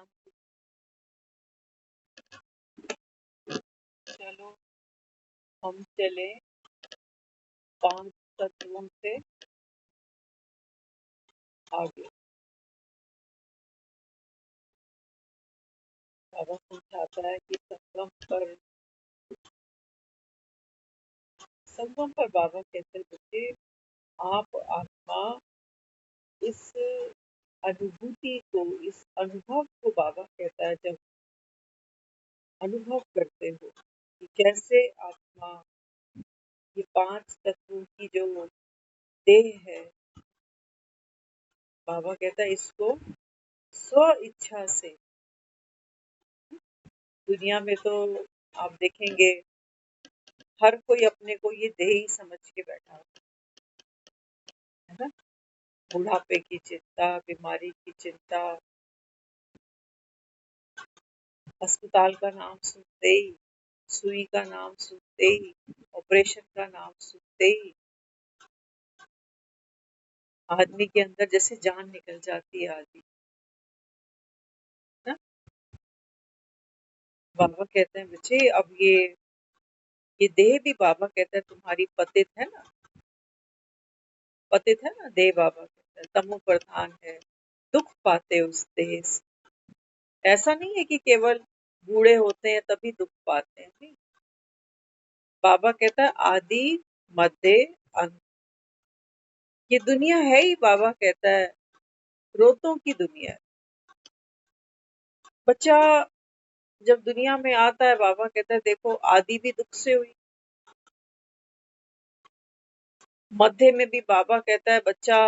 शांति। चलो हम चले 5 तत्वों से आगे। बाबा समझाता है कि संगम पर बाबा कहते हैं बच्चे, आप आत्मा इस अनुभूति को, इस अनुभव को बाबा कहता है, जब अनुभव करते हो कि कैसे आत्मा ये 5 तत्वों की जो देह है, बाबा कहता है इसको स्व इच्छा से, दुनिया में तो आप देखेंगे हर कोई अपने को ये देह ही समझ के बैठा है ना। बुढ़ापे की चिंता, बीमारी की चिंता, अस्पताल का नाम सुनते ही, सुई का नाम सुनते ही, ऑपरेशन का नाम सुनते ही आदमी के अंदर जैसे जान निकल जाती है आदमी ना। बाबा कहते हैं बच्चे, अब ये देह भी बाबा कहते हैं तुम्हारी पतित है ना, पतित है ना देह। बाबा कहते हैं तमो प्रधान है, दुख पाते उस देह से। ऐसा नहीं है कि केवल बूढ़े होते हैं तभी दुख पाते हैं, नहीं। बाबा कहता है आदि मध्य अंत, ये दुनिया है ही, बाबा कहता है रोतों की दुनिया है। बच्चा जब दुनिया में आता है, बाबा कहता है देखो आदि भी दुख से हुई, मध्य में भी बाबा कहता है बच्चा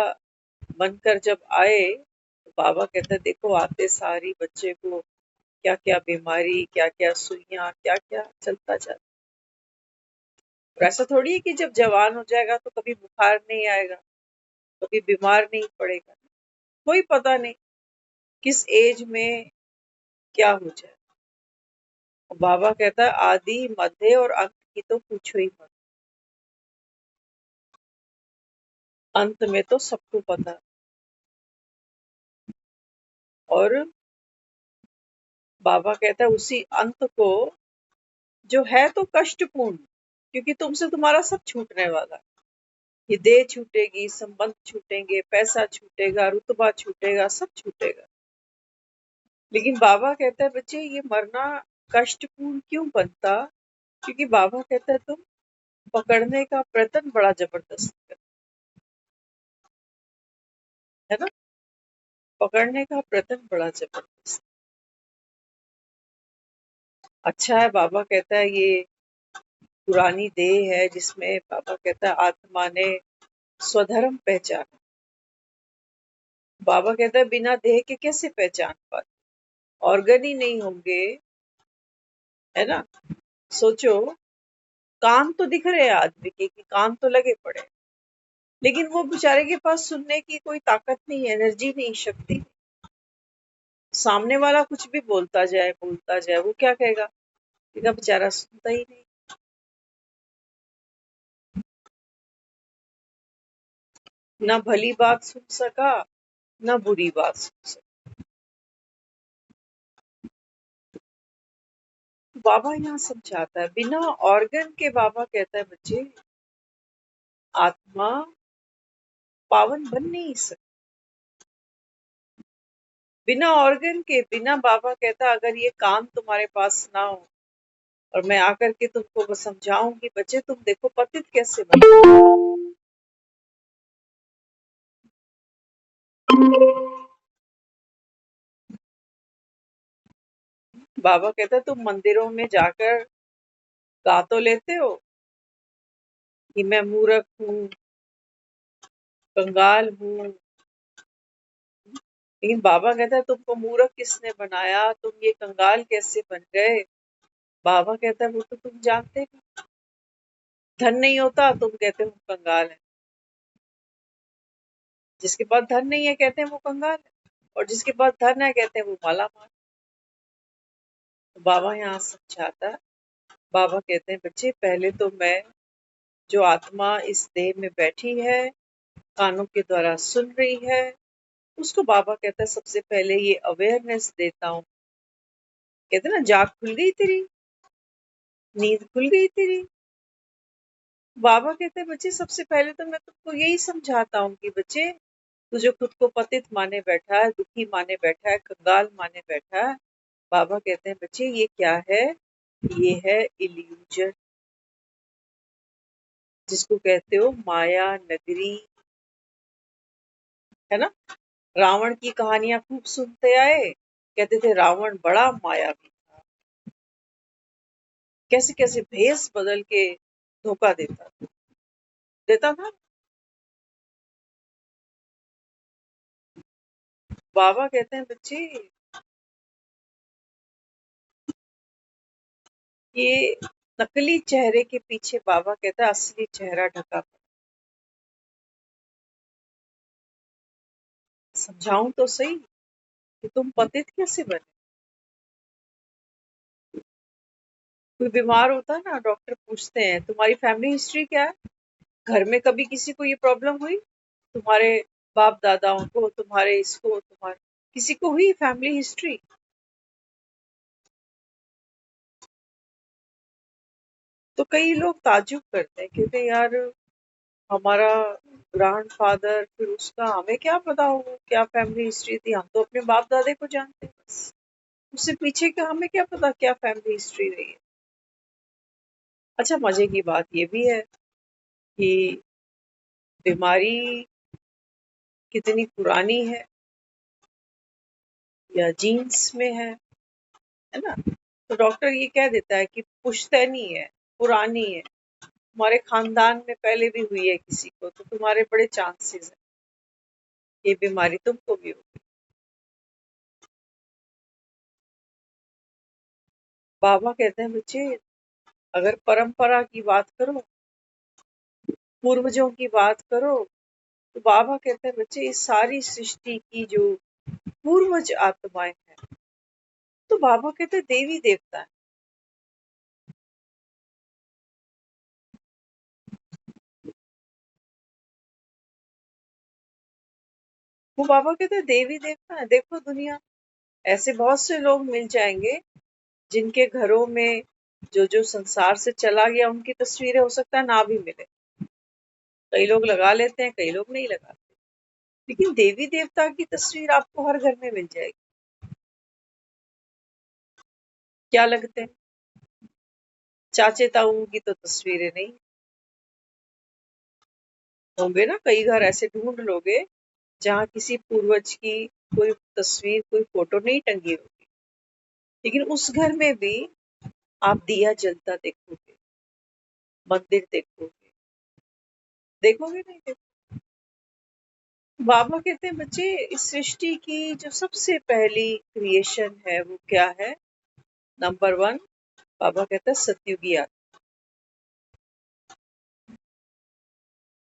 बनकर जब आए, तो बाबा कहता है देखो आते सारी बच्चे को क्या क्या बीमारी, क्या क्या सुइयां, क्या क्या चलता जाता। और ऐसा थोड़ी है कि जब जवान हो जाएगा तो कभी बुखार नहीं आएगा, कभी बीमार नहीं पड़ेगा। कोई पता नहीं किस एज में क्या हो जाए। बाबा कहता है आदि मध्य और अंत की तो पूछो ही मत, अंत में तो सबको पता है। और बाबा कहता है उसी अंत को, जो है तो कष्टपूर्ण, क्योंकि तुमसे तुम्हारा सब छूटने वाला है। ये देह छूटेगी, संबंध छूटेंगे, पैसा छूटेगा, रुतबा छूटेगा, सब छूटेगा। लेकिन बाबा कहता है बच्चे ये मरना कष्टपूर्ण क्यों बनता, क्योंकि बाबा कहता है तुम पकड़ने का प्रयत्न बड़ा जबरदस्त है ना, पकड़ने का प्रयत्न बड़ा जबरदस्त। अच्छा है, बाबा कहता है ये पुरानी देह है जिसमें बाबा कहता है आत्मा ने स्वधर्म पहचाना। बाबा कहता है बिना देह के कैसे पहचान पाते, ऑर्गन ही नहीं होंगे, है ना। सोचो, कान तो दिख रहे हैं आदमी के, कि कान तो लगे पड़े, लेकिन वो बेचारे के पास सुनने की कोई ताकत नहीं, एनर्जी नहीं, शक्ति नहीं। सामने वाला कुछ भी बोलता जाए, वो क्या कहेगा, कहेगा बेचारा सुनता ही नहीं। ना भली बात सुन सका, ना बुरी बात सुन सका। बाबा यहाँ समझाता है बिना ऑर्गन के, बाबा कहता है बच्चे आत्मा पावन बन नहीं सकती। बिना ऑर्गन के, बिना, बाबा कहता अगर ये कान तुम्हारे पास ना हो और मैं आकर के तुमको समझाऊंगी बच्चे तुम देखो पतित कैसे बने। बाबा कहता तुम मंदिरों में जाकर गा तो लेते हो कि मैं मूर्ख हूँ, कंगाल हूँ, लेकिन बाबा कहता है तुमको मूर्ख किसने बनाया, तुम ये कंगाल कैसे बन गए। बाबा कहता है वो तो तुम जानते नहीं। धन नहीं होता तुम कहते हो कंगाल है, जिसके पास धन नहीं है कहते हैं वो कंगाल है, और जिसके पास धन है कहते हैं वो माला माल। तो बाबा यहाँ समझाता है, बाबा कहते हैं बच्चे पहले तो मैं, जो आत्मा इस देह में बैठी है, कानों के द्वारा सुन रही है, उसको बाबा कहता है सबसे पहले ये अवेयरनेस देता हूँ। कहते ना जाग खुल गई तेरी, नींद खुल गई तेरी। बाबा कहते हैं बच्चे सबसे पहले तो मैं तुमको यही समझाता हूँ कि बच्चे तू जो खुद को पतित माने बैठा है, दुखी माने बैठा है, कंगाल माने बैठा है, बाबा कहते हैं बच्चे ये क्या है? ये है इल्यूजन, जिसको कहते हो माया नगरी, है ना। रावण की कहानियां खूब सुनते आए, कहते थे रावण बड़ा मायावी था, कैसे कैसे भेष बदल के धोखा देता था। बाबा कहते हैं बच्चे ये नकली चेहरे के पीछे बाबा कहता है असली चेहरा ढका। समझाऊं तो सही कि तुम पतित कैसे बने। कोई बीमार होता है ना, डॉक्टर पूछते हैं तुम्हारी फैमिली हिस्ट्री क्या है, घर में कभी किसी को ये प्रॉब्लम हुई, तुम्हारे बाप दादाओं को, तुम्हारे इसको, तुम्हारे किसी को हुई फैमिली हिस्ट्री? तो कई लोग ताज्जुब करते हैं, कहते हैं यार हमारा ग्रैंड फादर, फिर उसका हमें क्या पता होगा क्या फैमिली हिस्ट्री थी, हम तो अपने बाप दादे को जानते हैं बस, उससे पीछे का हमें क्या पता क्या फैमिली हिस्ट्री रही है। अच्छा मजे की बात ये भी है कि बीमारी कितनी पुरानी है या जीन्स में है ना। तो डॉक्टर ये कह देता है कि पुश्तैनी है, पुरानी है, तुम्हारे खानदान में पहले भी हुई है किसी को, तो तुम्हारे बड़े चांसेस है ये बीमारी तुमको भी हो। बाबा कहते हैं बच्चे अगर परंपरा की बात करो, पूर्वजों की बात करो, तो बाबा कहते हैं बच्चे इस सारी सृष्टि की जो पूर्वज आत्माएं हैं, तो बाबा कहते हैं देवी देवता है। वो बाबा कहते हैं देवी देवता है। देखो दुनिया, ऐसे बहुत से लोग मिल जाएंगे जिनके घरों में जो जो संसार से चला गया उनकी तस्वीरें हो सकता है ना भी मिले, कई लोग लगा लेते हैं, कई लोग नहीं लगाते, लेकिन देवी देवता की तस्वीर आपको हर घर में मिल जाएगी। क्या लगते हैं? चाचे ताऊ की तो तस्वीरें नहीं होंगे ना, कई घर ऐसे ढूंढ लोगे जहाँ किसी पूर्वज की कोई तस्वीर, कोई फोटो नहीं टंगी होगी, लेकिन उस घर में भी आप दिया जलता देखोगे, मंदिर देखोगे, देखोगे नहीं देखोगे। बाबा कहते हैं बच्चे इस सृष्टि की जो सबसे पहली क्रिएशन है वो क्या है? नंबर वन, बाबा कहते हैं सतयुगी आत्मा।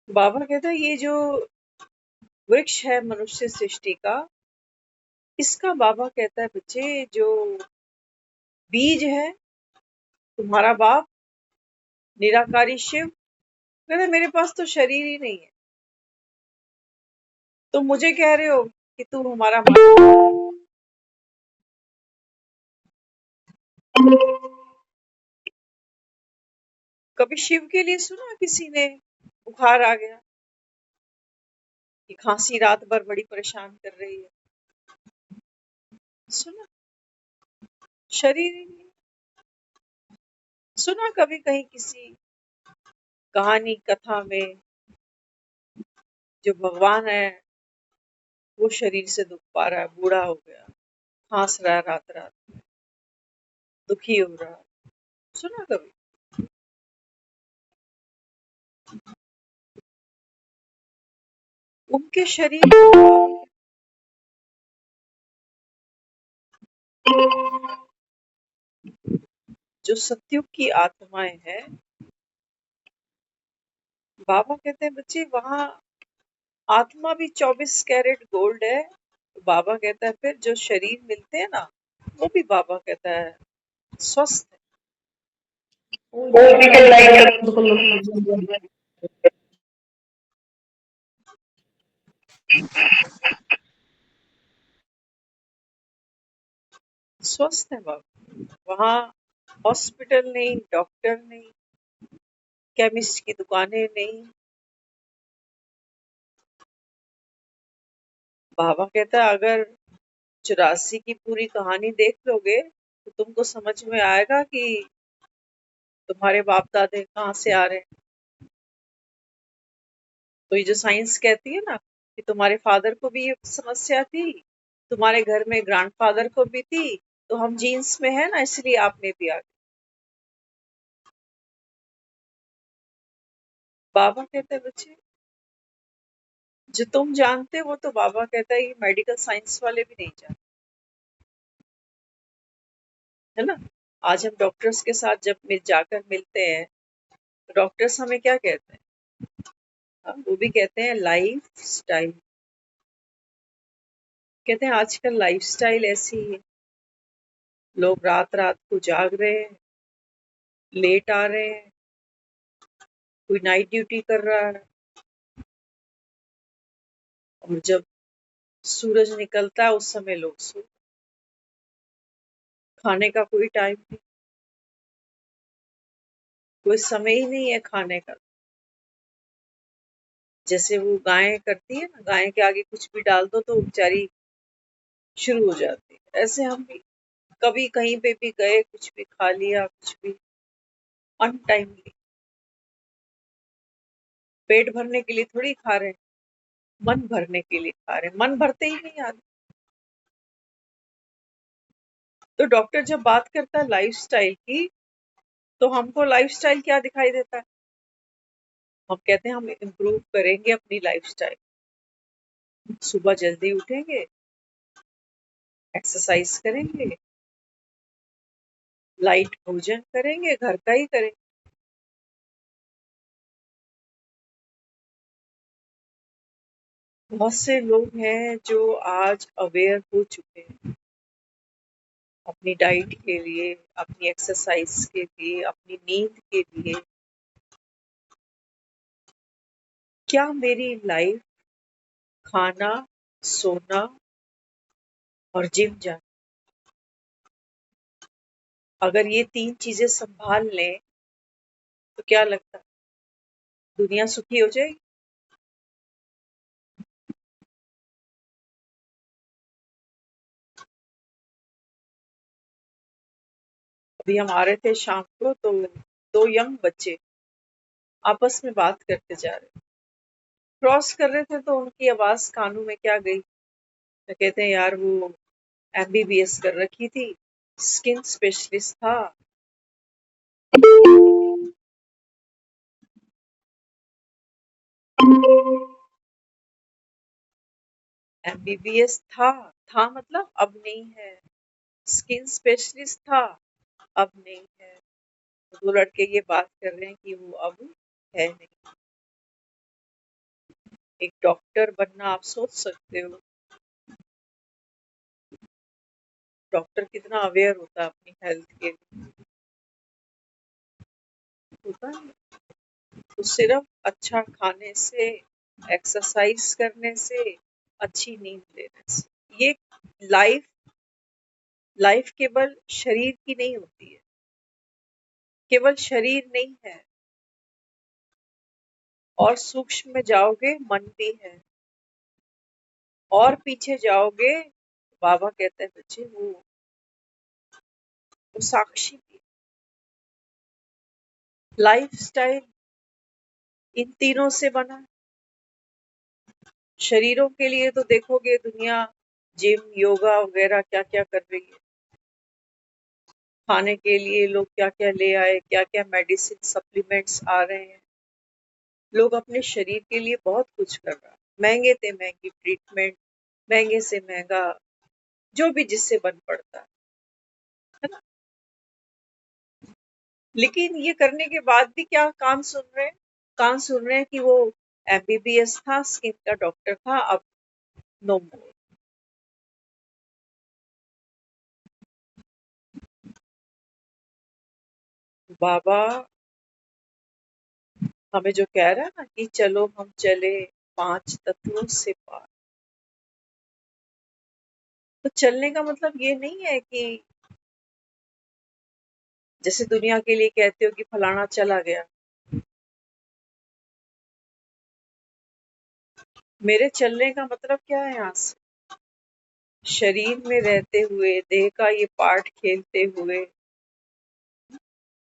बाबा कहता है ये जो वृक्ष है मनुष्य सृष्टि का, इसका बाबा कहता है बच्चे जो बीज है, तुम्हारा बाप निराकारी शिव कहता है मेरे पास तो शरीर ही नहीं है, तुम मुझे कह रहे हो कि तू हमारा कभी शिव के लिए सुना किसी ने बुखार आ गया कि खांसी रात भर बड़ी परेशान कर रही है? सुना? शरीर ही नहीं। सुना कभी कहीं किसी कहानी कथा में जो भगवान है वो शरीर से दुख पा रहा है, बूढ़ा हो गया, खांस रहा है रात रात, दुखी हो रहा है? सुना कभी? उनके शरीर जो सतयुग की आत्माएं हैं, बाबा कहते हैं बच्चे वहां आत्मा भी 24 कैरेट गोल्ड है। तो बाबा कहता है फिर जो शरीर मिलते हैं ना, वो भी बाबा कहता है स्वस्थ है। वो वीकेंड लाइट का बिल्कुल स्वस्थ है बाबा। वहाँ हॉस्पिटल नहीं, डॉक्टर नहीं, केमिस्ट की दुकानें नहीं। बाबा कहता है अगर 84 की पूरी कहानी देख लोगे तो तुमको समझ में आएगा कि तुम्हारे बाप दादे कहाँ से आ रहे हैं। तो ये जो साइंस कहती है ना कि तुम्हारे फादर को भी ये समस्या थी, तुम्हारे घर में ग्रैंडफादर को भी थी, तो हम जीन्स में है ना, इसलिए आप में भी आ गई। बाबा कहते हैं बच्चे जो तुम जानते हो, वो तो बाबा कहता है ये मेडिकल साइंस वाले भी नहीं जानते, है ना। आज हम डॉक्टर्स के साथ जब जाकर मिलते हैं तो डॉक्टर्स हमें क्या कहते हैं? हाँ, वो भी कहते हैं लाइफ स्टाइल। कहते हैं आजकल लाइफस्टाइल ऐसी है, लोग रात रात को जाग रहे हैं, लेट आ रहे हैं, कोई नाइट ड्यूटी कर रहा है, और जब सूरज निकलता है उस समय लोग सो। खाने का कोई टाइम नहीं, कोई समय ही नहीं है खाने का। जैसे वो गायें करती है ना, गाय के आगे कुछ भी डाल दो तो वो बेचारी शुरू हो जाती है। ऐसे हम भी कभी कहीं पे भी गए, कुछ भी खा लिया, कुछ भी अनटाइमली। पेट भरने के लिए थोड़ी खा रहे हैं, मन भरने के लिए खा रहे हैं, मन भरते ही नहीं आदमी। तो डॉक्टर जब बात करता है लाइफस्टाइल की, तो हमको लाइफस्टाइल क्या दिखाई देता है? हम कहते हैं हम इम्प्रूव करेंगे अपनी लाइफस्टाइल, सुबह जल्दी उठेंगे, एक्सरसाइज करेंगे, लाइट भोजन करेंगे, घर का ही करेंगे। बहुत से लोग हैं जो आज अवेयर हो चुके हैं अपनी डाइट के लिए, अपनी एक्सरसाइज के लिए, अपनी नींद के लिए। क्या मेरी लाइफ खाना, सोना और जिम जाना, अगर ये 3 चीजें संभाल लें तो क्या लगता है दुनिया सुखी हो जाएगी? अभी हम आ रहे थे शाम को तो 2 यंग बच्चे आपस में बात करते जा रहे, क्रॉस कर रहे थे, तो उनकी आवाज कानों में क्या गई, तो कहते हैं यार वो एमबीबीएस कर रखी थी, स्किन स्पेशलिस्ट था। एमबीबीएस था मतलब अब नहीं है, स्किन स्पेशलिस्ट था, अब नहीं है। तो 2 लड़के ये बात कर रहे हैं कि वो अब है नहीं। एक डॉक्टर बनना, आप सोच सकते हो डॉक्टर कितना अवेयर होता है अपनी हेल्थ के लिए, होता है। तो सिर्फ अच्छा खाने से, एक्सरसाइज करने से, अच्छी नींद लेने से, ये लाइफ लाइफ केवल शरीर की नहीं होती है, केवल शरीर नहीं है, और सूक्ष्म में जाओगे मन भी है, और पीछे जाओगे बाबा कहते हैं बच्चे वो साक्षी भी। लाइफ स्टाइल इन तीनों से बना है। शरीरों के लिए तो देखोगे दुनिया जिम, योगा वगैरह क्या क्या कर रही है। खाने के लिए लोग क्या क्या ले आए, क्या क्या मेडिसिन सप्लीमेंट्स आ रहे हैं। लोग अपने शरीर के लिए बहुत कुछ कर रहा है, महंगे से महंगी ट्रीटमेंट, महंगे से महंगा जो भी जिससे बन पड़ता है ना। लेकिन ये करने के बाद भी क्या कान सुन रहे हैं? कान सुन रहे हैं कि वो एमबीबीएस था, स्किन का डॉक्टर था, अब नो मोर। बाबा हमें जो कह रहा है ना कि चलो हम चले 5 तत्वों से पार, तो चलने का मतलब ये नहीं है कि जैसे दुनिया के लिए कहते हो कि फलाना चला गया। मेरे चलने का मतलब क्या है? यहाँ से शरीर में रहते हुए, देह का ये पार्ट खेलते हुए,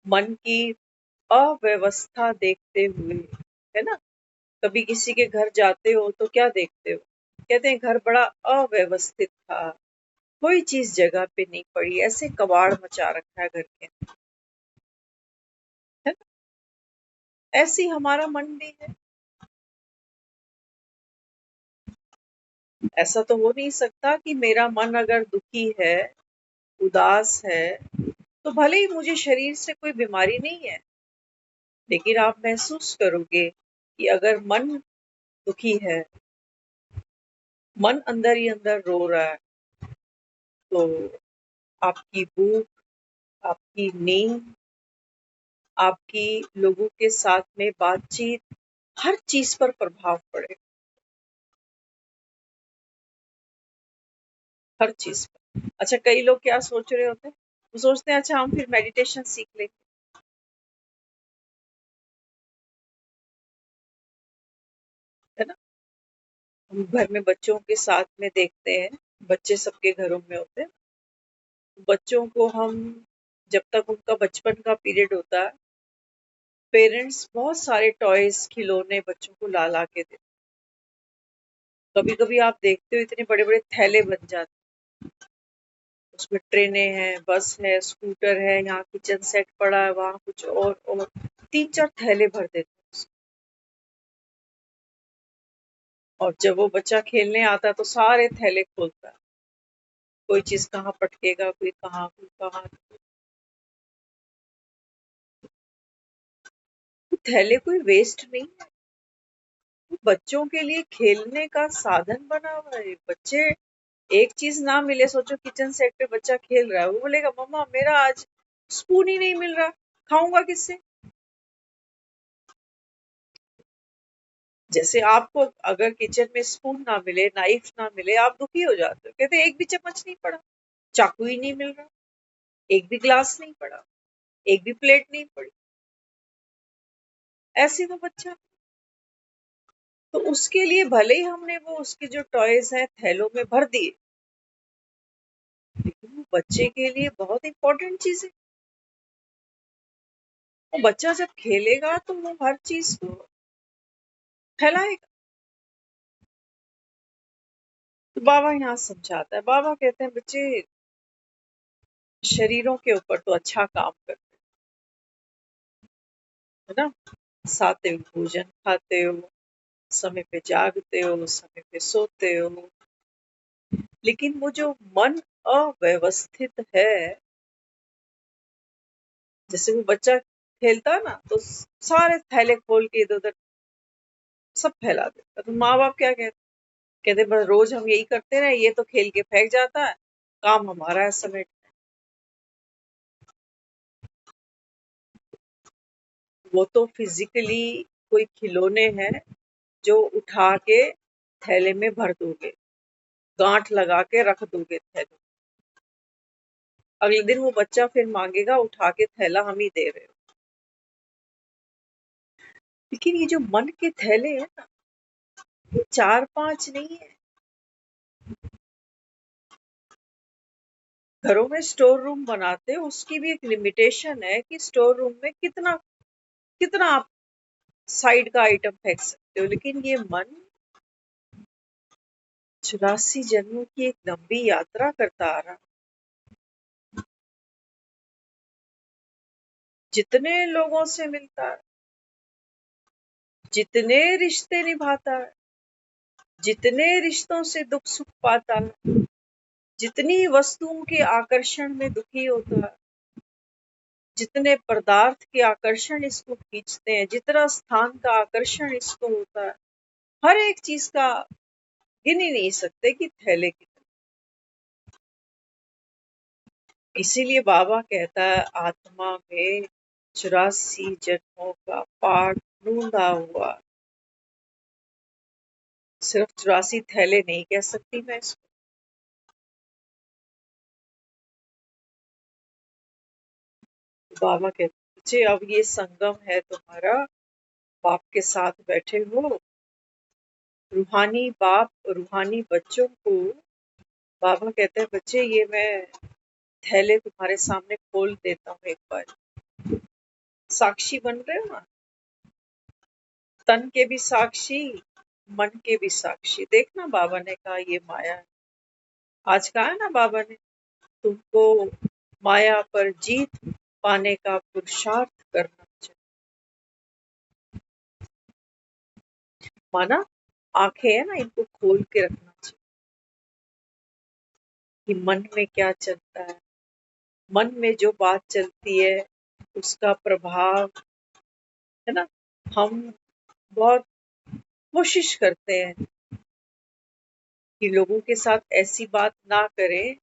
मन की अव्यवस्था देखते हुए, है ना? कभी किसी के घर जाते हो तो क्या देखते हो? कहते हैं घर बड़ा अव्यवस्थित था, कोई चीज जगह पे नहीं पड़ी, ऐसे कबाड़ मचा रखा है घर के, है ना? ऐसी हमारा मन भी है। ऐसा तो हो नहीं सकता कि मेरा मन अगर दुखी है, उदास है, तो भले ही मुझे शरीर से कोई बीमारी नहीं है, लेकिन आप महसूस करोगे कि अगर मन दुखी है, मन अंदर ही अंदर रो रहा है, तो आपकी भूख, आपकी नींद, आपकी लोगों के साथ में बातचीत, हर चीज पर प्रभाव पड़े, हर चीज पर। अच्छा, कई लोग क्या सोच रहे होते हैं? वो सोचते हैं अच्छा हम फिर मेडिटेशन सीख लेंगे, है ना? हम घर में बच्चों के साथ में देखते हैं, बच्चे सबके घरों में होते हैं। बच्चों को हम, जब तक उनका बचपन का पीरियड होता है, पेरेंट्स बहुत सारे टॉयज, खिलौने बच्चों को ला ला के देते। कभी कभी आप देखते हो इतने बड़े बड़े थैले बन जाते, उसमें ट्रेनें हैं, बस है, स्कूटर है, यहाँ किचन सेट पड़ा है, वहाँ कुछ और 3-4 थैले भर देते हैं उसमें। और जब वो बच्चा खेलने आता है तो सारे थैले खोलता है, कोई चीज कहाँ पटकेगा, कोई कहाँ, कोई कहाँ। तो थैले कोई वेस्ट नहीं है, वो बच्चों के लिए खेलने का साधन बना हुआ है। बच्चे एक चीज ना मिले, सोचो किचन सेट पे बच्चा खेल रहा है, वो बोलेगा मम्मा मेरा आज स्पून ही नहीं मिल रहा, खाऊंगा किससे? जैसे आपको अगर किचन में स्पून ना मिले, नाइफ ना मिले, आप दुखी हो जाते हो, कहते एक भी चम्मच नहीं पड़ा, चाकू ही नहीं मिल रहा, एक भी ग्लास नहीं पड़ा, एक भी प्लेट नहीं पड़ी। ऐसे वो बच्चा, तो उसके लिए भले ही हमने वो उसके जो टॉयज हैं थैलों में भर दिए, लेकिन वो बच्चे के लिए बहुत इंपॉर्टेंट चीज है। वो बच्चा जब खेलेगा तो वो हर चीज को फैलाएगा। तो बाबा यहाँ समझाता है, बाबा कहते हैं बच्चे शरीरों के ऊपर तो अच्छा काम करते है ना, सात्विक भोजन खाते हो, समय पे जागते हो, समय पे सोते हो, लेकिन वो जो मन अव्यवस्थित है, जैसे वो बच्चा खेलता है ना तो सारे थैले खोल के इधर उधर सब फैला देता, तो माँ बाप क्या कहते? कहते बस रोज हम यही करते रहे, ये तो खेल के फेंक जाता है, काम हमारा है समेट। वो तो फिजिकली कोई खिलौने हैं जो उठा के थैले में भर दोगे, गांठ लगा के रख दोगे थैले, अगले दिन वो बच्चा फिर मांगेगा उठा के थैला हम ही दे रहे हो। लेकिन ये जो मन के थैले हैं ना, ये 4-5 नहीं है। घरों में स्टोर रूम बनाते हैं, उसकी भी एक लिमिटेशन है कि स्टोर रूम में कितना कितना आप साइड का आइटम फेंक सकते हो, लेकिन ये मन 84 जन्मों की एक लंबी यात्रा करता आ रहा, जितने लोगों से मिलता है, जितने रिश्ते निभाता है, जितने रिश्तों से दुख सुख पाता है, जितनी वस्तुओं के आकर्षण में दुखी होता है, जितने पदार्थ के आकर्षण इसको खींचते हैं, जितना स्थान का आकर्षण इसको होता है, हर एक चीज का गिन ही नहीं सकते कि थैले की। इसीलिए बाबा कहता है आत्मा में 84 जन्मों का पाठ ढूंढा हुआ, सिर्फ 84 थैले नहीं कह सकती मैं इसको, बाबा कहते बच्चे अब ये संगम है तुम्हारा, बाप के साथ बैठे हो, रूहानी बाप रूहानी बच्चों को। बाबा कहते हैं बच्चे ये मैं थैले तुम्हारे सामने खोल देता हूँ एक बार, साक्षी बन रहे हो ना, तन के भी साक्षी, मन के भी साक्षी। देखना बाबा ने कहा ये माया है। आज कहा है ना बाबा ने, तुमको माया पर जीत पाने का पुरुषार्थ करना चाहिए। माना आंखें है ना, इनको खोल के रखना चाहिए कि मन में क्या चलता है। मन में जो बात चलती है उसका प्रभाव, है ना, हम बहुत कोशिश करते हैं कि लोगों के साथ ऐसी बात ना करें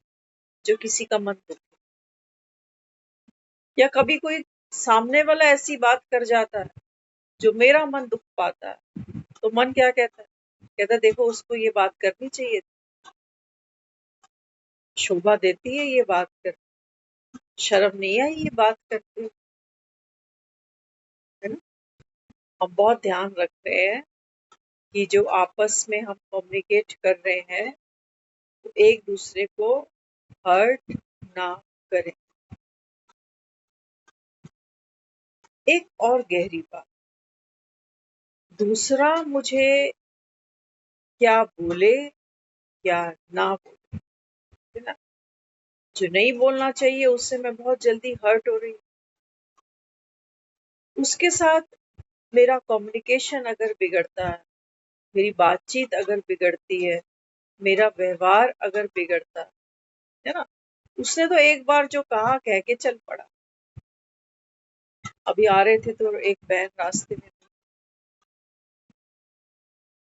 जो किसी का मन दुखे, या कभी कोई सामने वाला ऐसी बात कर जाता है जो मेरा मन दुख पाता है, तो मन क्या कहता है, कहता है देखो उसको ये बात करनी चाहिए, शोभा देती है ये बात कर, शर्म नहीं आई ये बात करते, है ना। हम बहुत ध्यान रख रहे हैं कि जो आपस में हम कम्युनिकेट कर रहे हैं तो एक दूसरे को हर्ट ना करें। एक और गहरी बात, दूसरा मुझे क्या बोले या ना बोले, है ना, जो नहीं बोलना चाहिए उससे मैं बहुत जल्दी हर्ट हो रही हूँ, उसके साथ मेरा कम्युनिकेशन अगर बिगड़ता है, मेरी बातचीत अगर बिगड़ती है, मेरा व्यवहार अगर बिगड़ता है ना, उसने तो एक बार जो कहा कह के चल पड़ा। अभी आ रहे थे तो एक बहन रास्ते में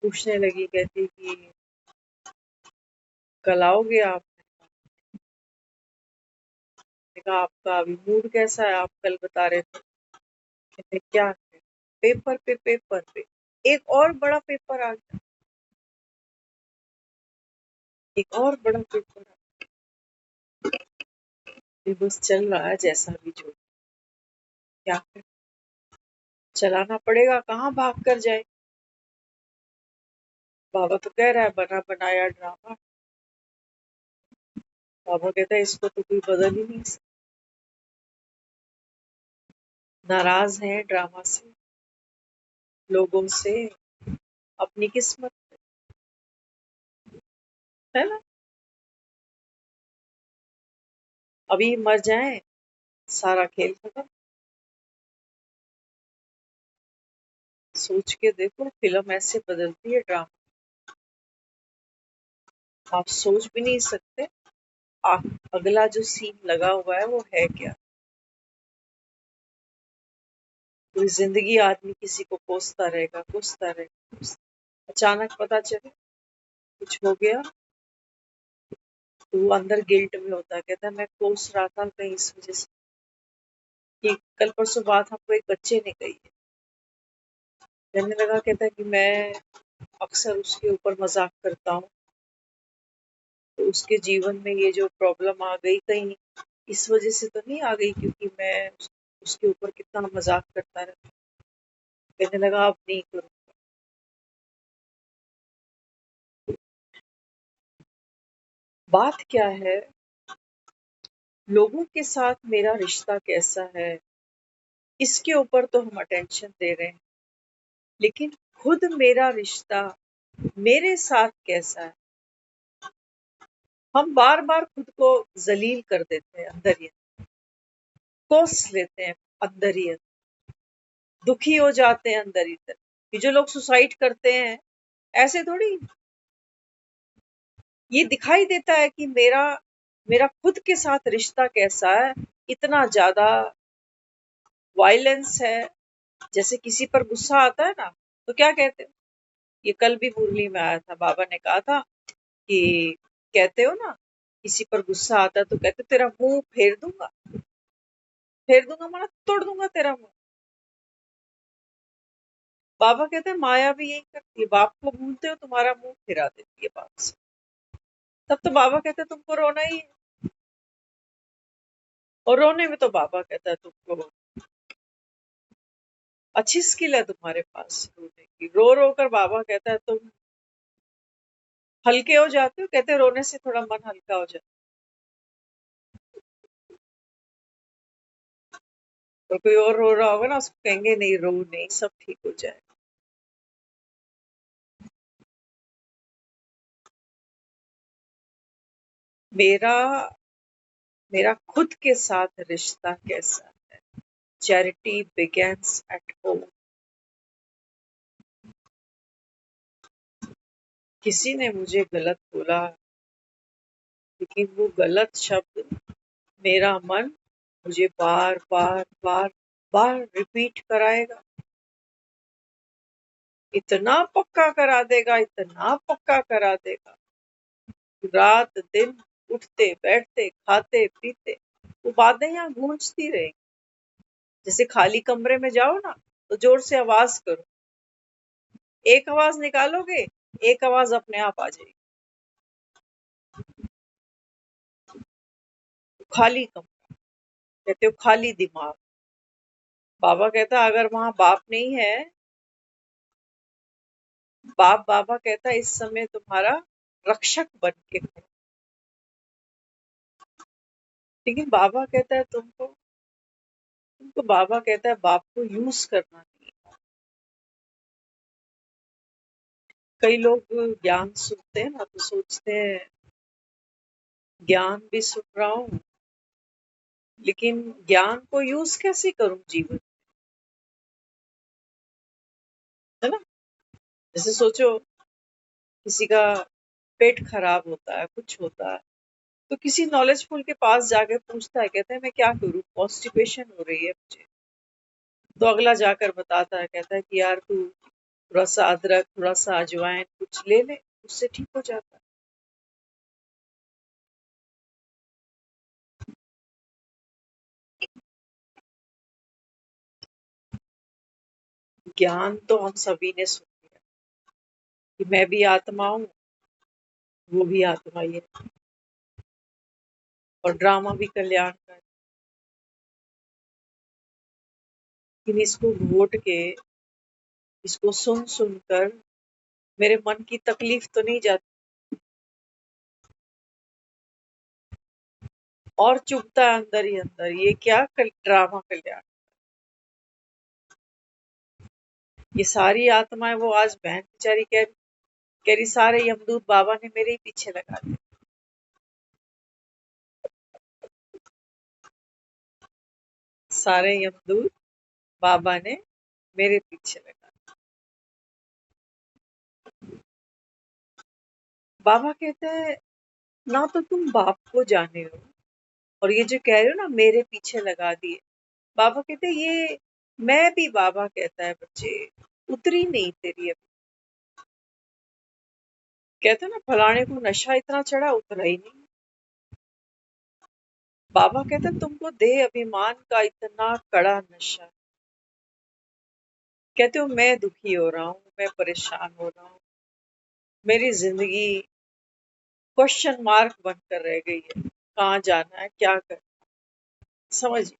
पूछने लगी, कहती कि कल आओगे आप? मैंने कहा आपका अभी मूड कैसा है, आप कल बता रहे थे। कहते क्या है? पेपर पे एक और बड़ा पेपर आ गया, एक और बड़ा पेपर आ गया, बस चल रहा है जैसा भी जो, क्या करें? चलाना पड़ेगा, कहाँ भाग कर जाए। बाबा तो कह रहा है बना बनाया ड्रामा। बाबा कहता है इसको तो कोई बदल ही नहीं सकता। नाराज है ड्रामा से, लोगों से, अपनी किस्मत, है ना। अभी मर जाए सारा खेल खत्म। सोच के देखो फिल्म ऐसे बदलती है ड्रामा, आप सोच भी नहीं सकते अगला जो सीन लगा हुआ है वो है क्या। पूरी जिंदगी आदमी किसी को कोसता रहेगा। अचानक पता चले कुछ हो गया तो वो अंदर गिल्ट में होता है, कहता है मैं कोस रहा था कहीं इस वजह से, कि कल परसों बात हमको एक बच्चे ने कही है। कहने लगा, कहता है कि मैं अक्सर उसके ऊपर मजाक करता हूँ, तो उसके जीवन में ये जो प्रॉब्लम आ गई कहीं इस वजह से तो नहीं आ गई क्योंकि मैं उसके ऊपर कितना मजाक करता रहता। कहने लगा अब नहीं करूँ। बात क्या है, लोगों के साथ मेरा रिश्ता कैसा है इसके ऊपर तो हम अटेंशन दे रहे हैं, लेकिन खुद मेरा रिश्ता मेरे साथ कैसा है, हम बार बार खुद को जलील कर देते हैं, अंदर ही कोस लेते हैं, अंदर ही दुखी हो जाते हैं अंदर ही। ये जो लोग सुसाइड करते हैं ऐसे थोड़ी, ये दिखाई देता है कि मेरा मेरा खुद के साथ रिश्ता कैसा है। इतना ज्यादा वायलेंस है, जैसे किसी पर गुस्सा आता है ना तो क्या कहते हो, ये कल भी मुरली में आया था, बाबा ने कहा था कि कहते हो ना किसी पर गुस्सा आता है तो कहते तेरा मुंह फेर दूंगा माना तोड़ दूंगा तेरा मुंह। बाबा कहते हैं माया भी यही करती है, बाप को भूलते हो तुम्हारा मुंह फिरा देती है बाप से। तब तो बाबा कहते हैं तुमको रोना ही है। और रोने में तो बाबा कहता है तुमको अच्छी स्किल है तुम्हारे पास रोने की। रो रो कर बाबा कहता है तुम हल्के हो जाते हो, कहते हैं रोने से थोड़ा मन हल्का हो जाता है। और कोई और रो रहा होगा ना, उसको कहेंगे नहीं रो नहीं, सब ठीक हो जाए। मेरा मेरा खुद के साथ रिश्ता कैसा है? Charity begins at home. किसी ने मुझे गलत बोला, लेकिन वो गलत शब्द मेरा मन मुझे बार बार बार बार रिपीट कराएगा। इतना पक्का करा देगा, इतना पक्का करा देगा, रात दिन उठते बैठते खाते पीते वो बातें यहाँ गूंजती रहेंगी। जैसे खाली कमरे में जाओ ना, तो जोर से आवाज करो, एक आवाज निकालोगे, एक आवाज अपने आप आ जाएगी। खाली कमरा, कहते हो खाली दिमाग। बाबा कहता अगर वहां बाप नहीं है, बाबा कहता इस समय तुम्हारा रक्षक बन के खड़ा। लेकिन बाबा कहता है तुमको बाबा कहता है बाप को यूज करना नहीं। कई लोग ज्ञान सुनते हैं ना, तो सोचते हैं ज्ञान भी सुन रहा हूँ, लेकिन ज्ञान को यूज कैसे करूं जीवन, है ना? जैसे सोचो किसी का पेट खराब होता है, कुछ होता है, तो किसी नॉलेजफुल के पास जाके पूछता है, कहता है मैं क्या करूं, कॉन्स्टिपेशन हो रही है मुझे। तो अगला जाकर बताता है, कहता है कि यार तू थोड़ा सा अदरक, थोड़ा सा अजवाइन कुछ ले ले, उससे ठीक हो जाता है। ज्ञान तो हम सभी ने सुन लिया कि मैं भी आत्मा हूँ, वो भी आत्मा ही है, और ड्रामा भी कल्याण का है। लेकिन इसको घोट के, इसको सुन सुनकर मेरे मन की तकलीफ तो नहीं जाती, और चुभता है अंदर ही अंदर, ये क्या ड्रामा कल्याण। ये सारी आत्माएं, वो आज बहन बेचारी कह रही सारे यमदूत बाबा ने मेरे ही पीछे लगा दिए, सारे यमदूत बाबा ने मेरे पीछे लगा दिए। बाबा कहते हैं ना तो तुम बाप को जाने हो, और ये जो कह रहे हो ना मेरे पीछे लगा दिए, बाबा कहते हैं ये मैं भी, बाबा कहता है बच्चे उतरी नहीं तेरी अभी। कहते हैं ना फलाने को नशा इतना चढ़ा, उतरा ही नहीं। बाबा कहते हैं तुमको देह अभिमान का इतना कड़ा नशा। कहते हो मैं दुखी हो रहा हूँ, मैं परेशान हो रहा हूँ, मेरी जिंदगी क्वेश्चन मार्क बनकर रह गई है, कहाँ जाना है, क्या करना है, समझ नहीं।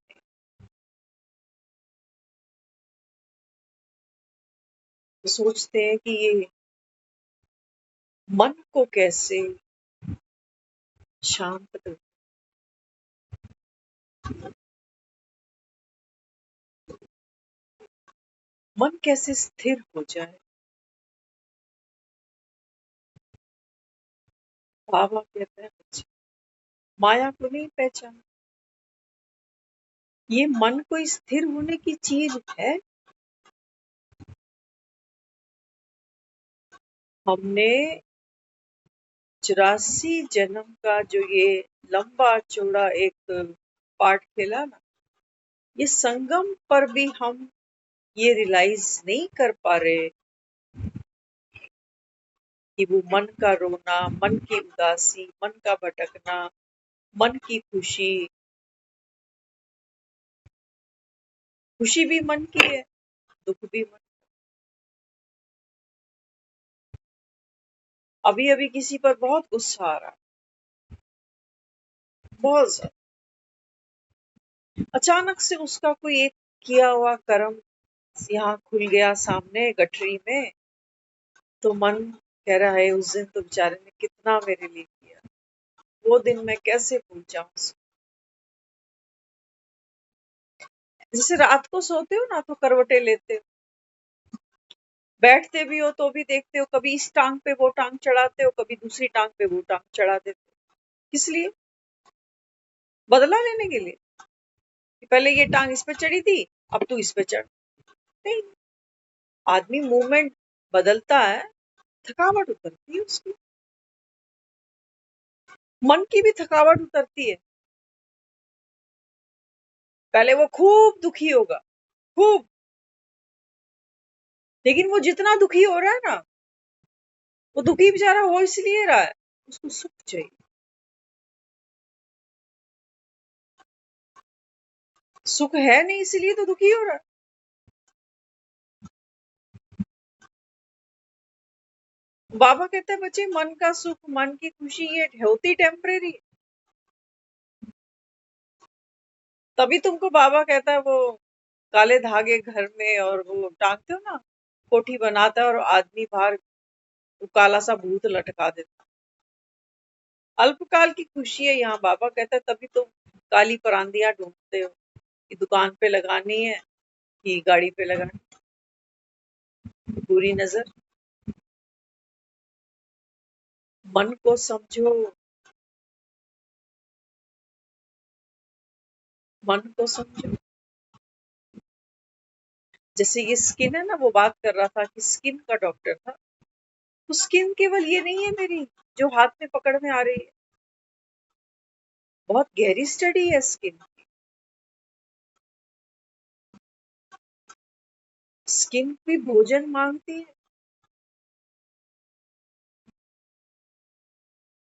तो सोचते हैं कि ये मन को कैसे शांत कर, मन कैसे स्थिर हो जाए। बाबा कहते हैं बच्चे माया को नहीं पहचान, ये मन को स्थिर होने की चीज है। हमने 84 जन्म का जो ये लंबा चौड़ा एक पार्ट खेला ना, ये संगम पर भी हम ये रियलाइज नहीं कर पा रहे कि वो मन का रोना, मन की उदासी, मन का भटकना, मन की खुशी, खुशी भी मन की है, दुख भी मन। अभी अभी किसी पर बहुत गुस्सा आ रहा है, बहुत ज्यादा, अचानक से उसका कोई एक किया हुआ कर्म यहाँ खुल गया सामने गठरी में। तो मन कह रहा है उस दिन तो बेचारे ने कितना मेरे लिए किया, वो दिन मैं कैसे भूल जाऊं। जैसे रात को सोते हो ना तो करवटे लेते हो, बैठते भी हो तो भी देखते हो, कभी इस टांग पे वो टांग चढ़ाते हो, कभी दूसरी टांग पे वो टांग चढ़ा देते हो। किस लिए? बदला लेने के लिए कि पहले ये टांग इस पे चढ़ी थी, अब तू इस पे चढ़। नहीं, आदमी मूवमेंट बदलता है, थकावट उतरती है उसकी, मन की भी थकावट उतरती है। पहले वो खूब दुखी होगा, खूब, लेकिन वो जितना दुखी हो रहा है ना, वो दुखी बेचारा हो इसलिए रहा है, उसको सुख चाहिए। सुख है नहीं इसलिए तो दुखी हो रहा है। बाबा कहते हैं बच्चे मन का सुख, मन की खुशी ये होती टेम्परेरी। तभी तुमको बाबा कहता है वो काले धागे घर में और वो टांगते हो ना, कोठी बनाता है और आदमी बाहर वो काला सा भूत लटका देता। अल्पकाल की खुशी है यहाँ, बाबा कहता है तभी तुम काली परांदियां ढूंढते हो कि दुकान पे लगानी है कि गाड़ी पे लगानी, बुरी नजर। मन को समझो, मन को समझो। जैसे ये स्किन है ना, वो बात कर रहा था कि स्किन का डॉक्टर था, तो स्किन केवल ये नहीं है मेरी जो हाथ में पकड़ में आ रही है, बहुत गहरी स्टडी है स्किन। स्किन भी भोजन मांगती है,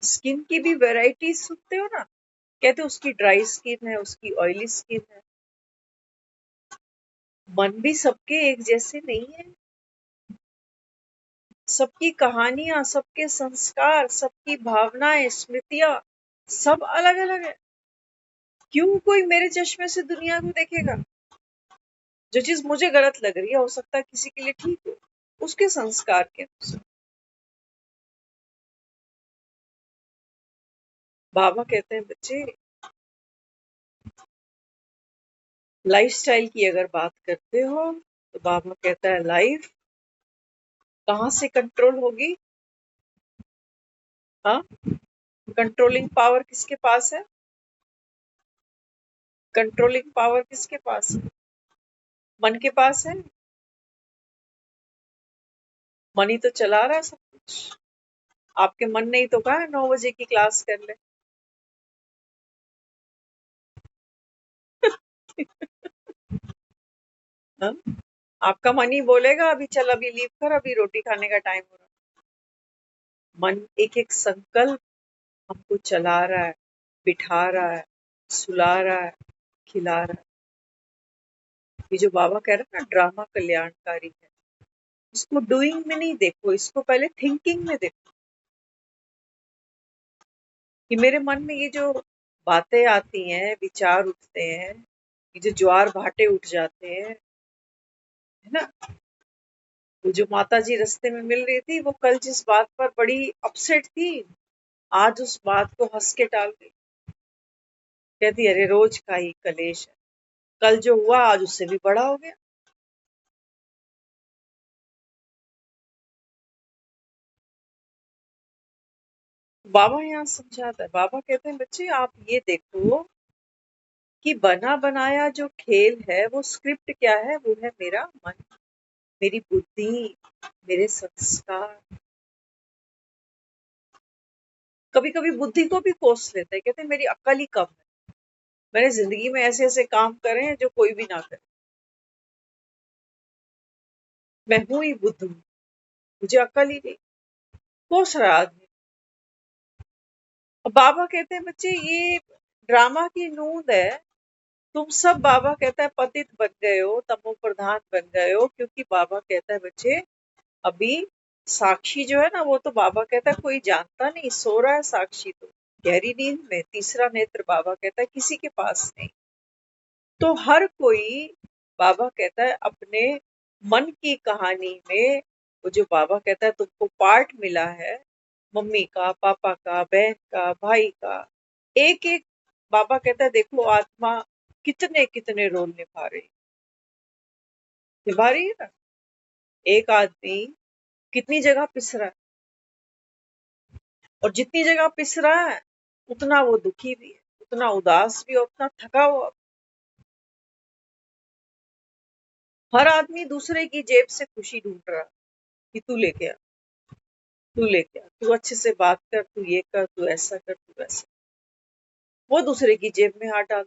स्किन की भी वैरायटी सुनते हो ना, कहते उसकी ड्राई स्किन है, उसकी ऑयली स्किन है। मन भी सबके एक जैसे नहीं है, सबकी कहानियां, सबके संस्कार, सबकी भावनाएं, स्मृतियां सब अलग अलग है। क्यों कोई मेरे चश्मे से दुनिया को देखेगा? जो चीज मुझे गलत लग रही है हो सकता है किसी के लिए ठीक हो, उसके संस्कार के अनुसार। बाबा कहते हैं बच्चे लाइफस्टाइल की अगर बात करते हो तो बाबा कहता है लाइफ कहाँ से कंट्रोल होगी? हाँ, कंट्रोलिंग पावर किसके पास है? कंट्रोलिंग पावर किसके पास है? मन के पास है। मन ही तो चला रहा है सब कुछ। आपके मन ने ही तो कहा है 9 बजे की क्लास कर ले। हाँ? आपका मन ही बोलेगा अभी चल, अभी लीव कर, अभी रोटी खाने का टाइम हो रहा है। मन एक एक संकल्प हमको चला रहा है, बिठा रहा है, सुला रहा है, खिला रहा है। ये जो बाबा कह रहे हैं ना ड्रामा कल्याणकारी है, इसको डूइंग में नहीं देखो, इसको पहले थिंकिंग में देखो कि मेरे मन में ये जो बातें आती हैं, विचार उठते हैं, ये जो ज्वार भाटे उठ जाते हैं, है ना। वो जो माता जी रास्ते में मिल रही थी, वो कल जिस बात पर बड़ी अपसेट थी, आज उस बात को हंस के टाल गई। कहती अरे रोज का ही कलेश है, कल जो हुआ आज उससे भी बड़ा हो गया। बाबा यहाँ समझाता है, बाबा कहते हैं बच्चे आप ये देखो कि बना बनाया जो खेल है वो स्क्रिप्ट क्या है, वो है मेरा मन, मेरी बुद्धि, मेरे संस्कार। कभी कभी बुद्धि को भी कोस लेते हैं, कहते हैं मेरी अक्ल ही कम है, मैंने जिंदगी में ऐसे ऐसे काम करे हैं जो कोई भी ना करे, मैं हूं ही बुद्ध हूँ, मुझे अक्ल ही नहीं। कोस रहा आदमी। अब बाबा कहते हैं बच्चे ये ड्रामा की नूंद है। तुम सब बाबा कहता है पतित बन गए हो, तमो प्रधान बन गए हो, क्योंकि बाबा कहता है बच्चे अभी साक्षी जो है ना, वो तो बाबा कहता है कोई जानता नहीं, सो रहा है साक्षी तो गहरी नींद में, तीसरा नेत्र बाबा कहता है किसी के पास नहीं। तो हर कोई, बाबा कहता है, अपने मन की कहानी में, वो जो बाबा कहता है तुमको पार्ट मिला है, मम्मी का, पापा का, बहन का, भाई का, एक एक, बाबा कहता है देखो आत्मा कितने कितने रोल निभा रही है ना। एक आदमी कितनी जगह पिस रहा है, और जितनी जगह पिस रहा है उतना वो दुखी भी है, उतना उदास भी है, उतना थका हुआ। हर आदमी दूसरे की जेब से खुशी ढूंढ रहा है कि तू लेके आ, तू लेके आ, तू अच्छे से बात कर, तू ये कर, तू ऐसा कर, तू वैसा। वो दूसरे की जेब में हाथ डाल,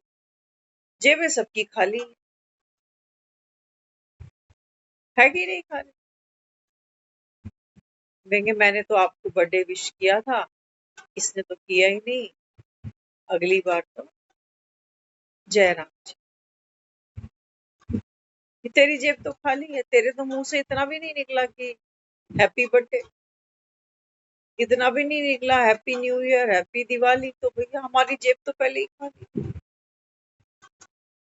जेबें सबकी खाली है कि नहीं खाली। कहेंगे मैंने तो आपको बर्थडे विश किया था, इसने तो किया ही नहीं, अगली बार तो जय राम जी। कि तेरी जेब तो खाली है, तेरे तो मुंह से इतना भी नहीं निकला कि हैप्पी बर्थडे, इतना भी नहीं निकला happy new year, happy Diwali. तो भैया हमारी जेब तो पहले ही खाली।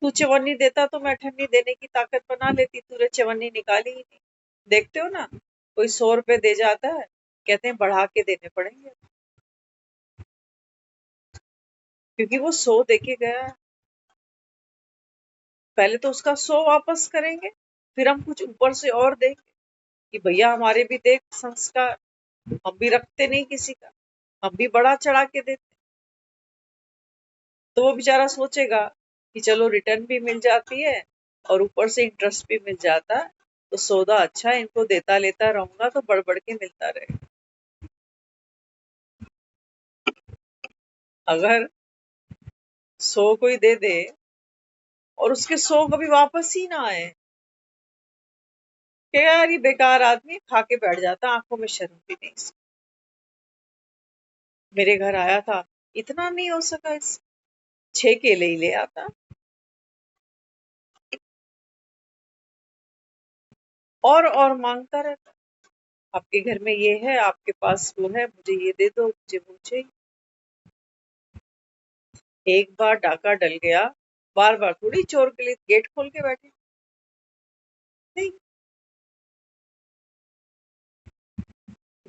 तू चवन्नी देता तो मैं अठन्नी देने की ताकत बना लेती, तूने चवन्नी निकाली ही नहीं। देखते हो ना, कोई 100 रुपए दे जाता है, कहते हैं बढ़ा के देने पड़ेंगे, क्योंकि वो 100 देके गया है। पहले तो उसका 100 वापस करेंगे, फिर हम कुछ ऊपर से और देंगे कि भैया हमारे भी देख संस्कार, हम भी रखते नहीं किसी का, हम भी बढ़ा चढ़ा के देते। तो वो बेचारा सोचेगा कि चलो रिटर्न भी मिल जाती है और ऊपर से इंटरेस्ट भी मिल जाता है, तो सौदा अच्छा है, इनको देता लेता रहूंगा तो बढ़ बढ़ के मिलता रहेगा। अगर 100 कोई दे दे और उसके 100 कभी वापस ही ना आए, क्या यार ये बेकार आदमी, खा के बैठ जाता, आंखों में शर्म भी नहीं। मेरे घर आया था, इतना नहीं हो सका, इस 6 केले ही ले आता, और मांगता रहता। आपके घर में ये है, आपके पास वो है, मुझे ये दे दो, मुझे वो चाहिए। एक बार डाका डल गया, बार बार थोड़ी चोर के लिए गेट खोल के बैठे, नहीं।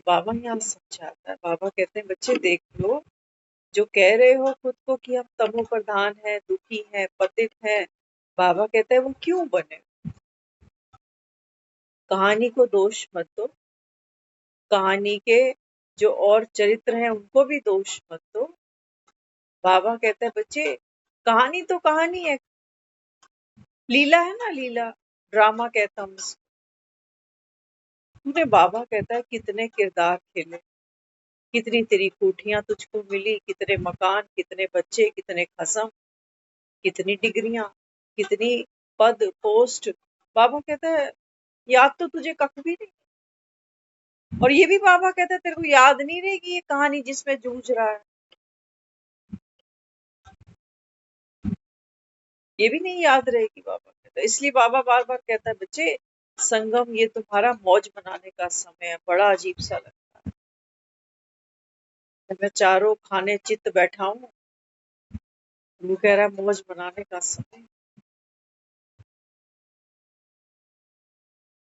बाबा यहाँ समझाता है, बाबा कहते हैं बच्चे देख लो, जो कह रहे हो खुद को कि हम तमो प्रधान है, दुखी है, पतित है, बाबा कहता है वो क्यों बने। कहानी को दोष मत दो, कहानी के जो और चरित्र हैं उनको भी दोष मत दो। बाबा कहता है बच्चे, कहानी तो कहानी है, लीला है ना, लीला, ड्रामा कहता हम इसको। तूने, बाबा कहता है, कितने किरदार खेले, कितनी तेरी कोठियां तुझको मिली, कितने मकान, कितने बच्चे, कितने खसम, कितनी डिग्रियां, कितनी पद पोस्ट। बाबा कहता है याद तो तुझे कख भी नहीं। और ये भी बाबा कहता है तेरे को याद नहीं रहेगी ये कहानी जिसमें जूझ रहा है, ये भी नहीं याद रहेगी, बाबा कहता है। इसलिए बाबा बार बार कहता है बच्चे, संगम ये तुम्हारा मौज मनाने का समय है। बड़ा अजीब सा लगता है, मैं चारों खाने चित्त बैठा हूँ, वो कह रहा है मौज मनाने का समय।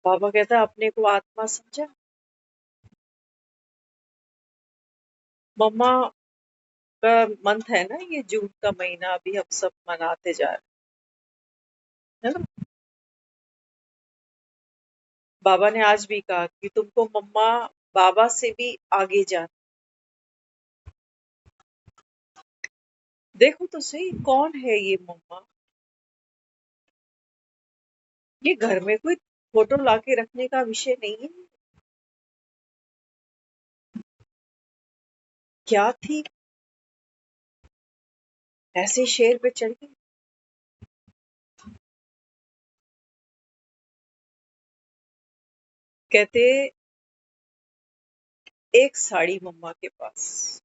बाबा कहता है अपने को आत्मा समझा। मम्मा का मंथ है ना, ये जून का महीना अभी हम सब मनाते जा रहे हैं, है ना। बाबा ने आज भी कहा कि तुमको मम्मा बाबा से भी आगे जाना। देखो तो सही कौन है ये मम्मा, ये घर में कोई फोटो लाके रखने का विषय नहीं है। क्या थी, ऐसे शेर पे चढ़ गई। कहते एक साड़ी मम्मा के पास,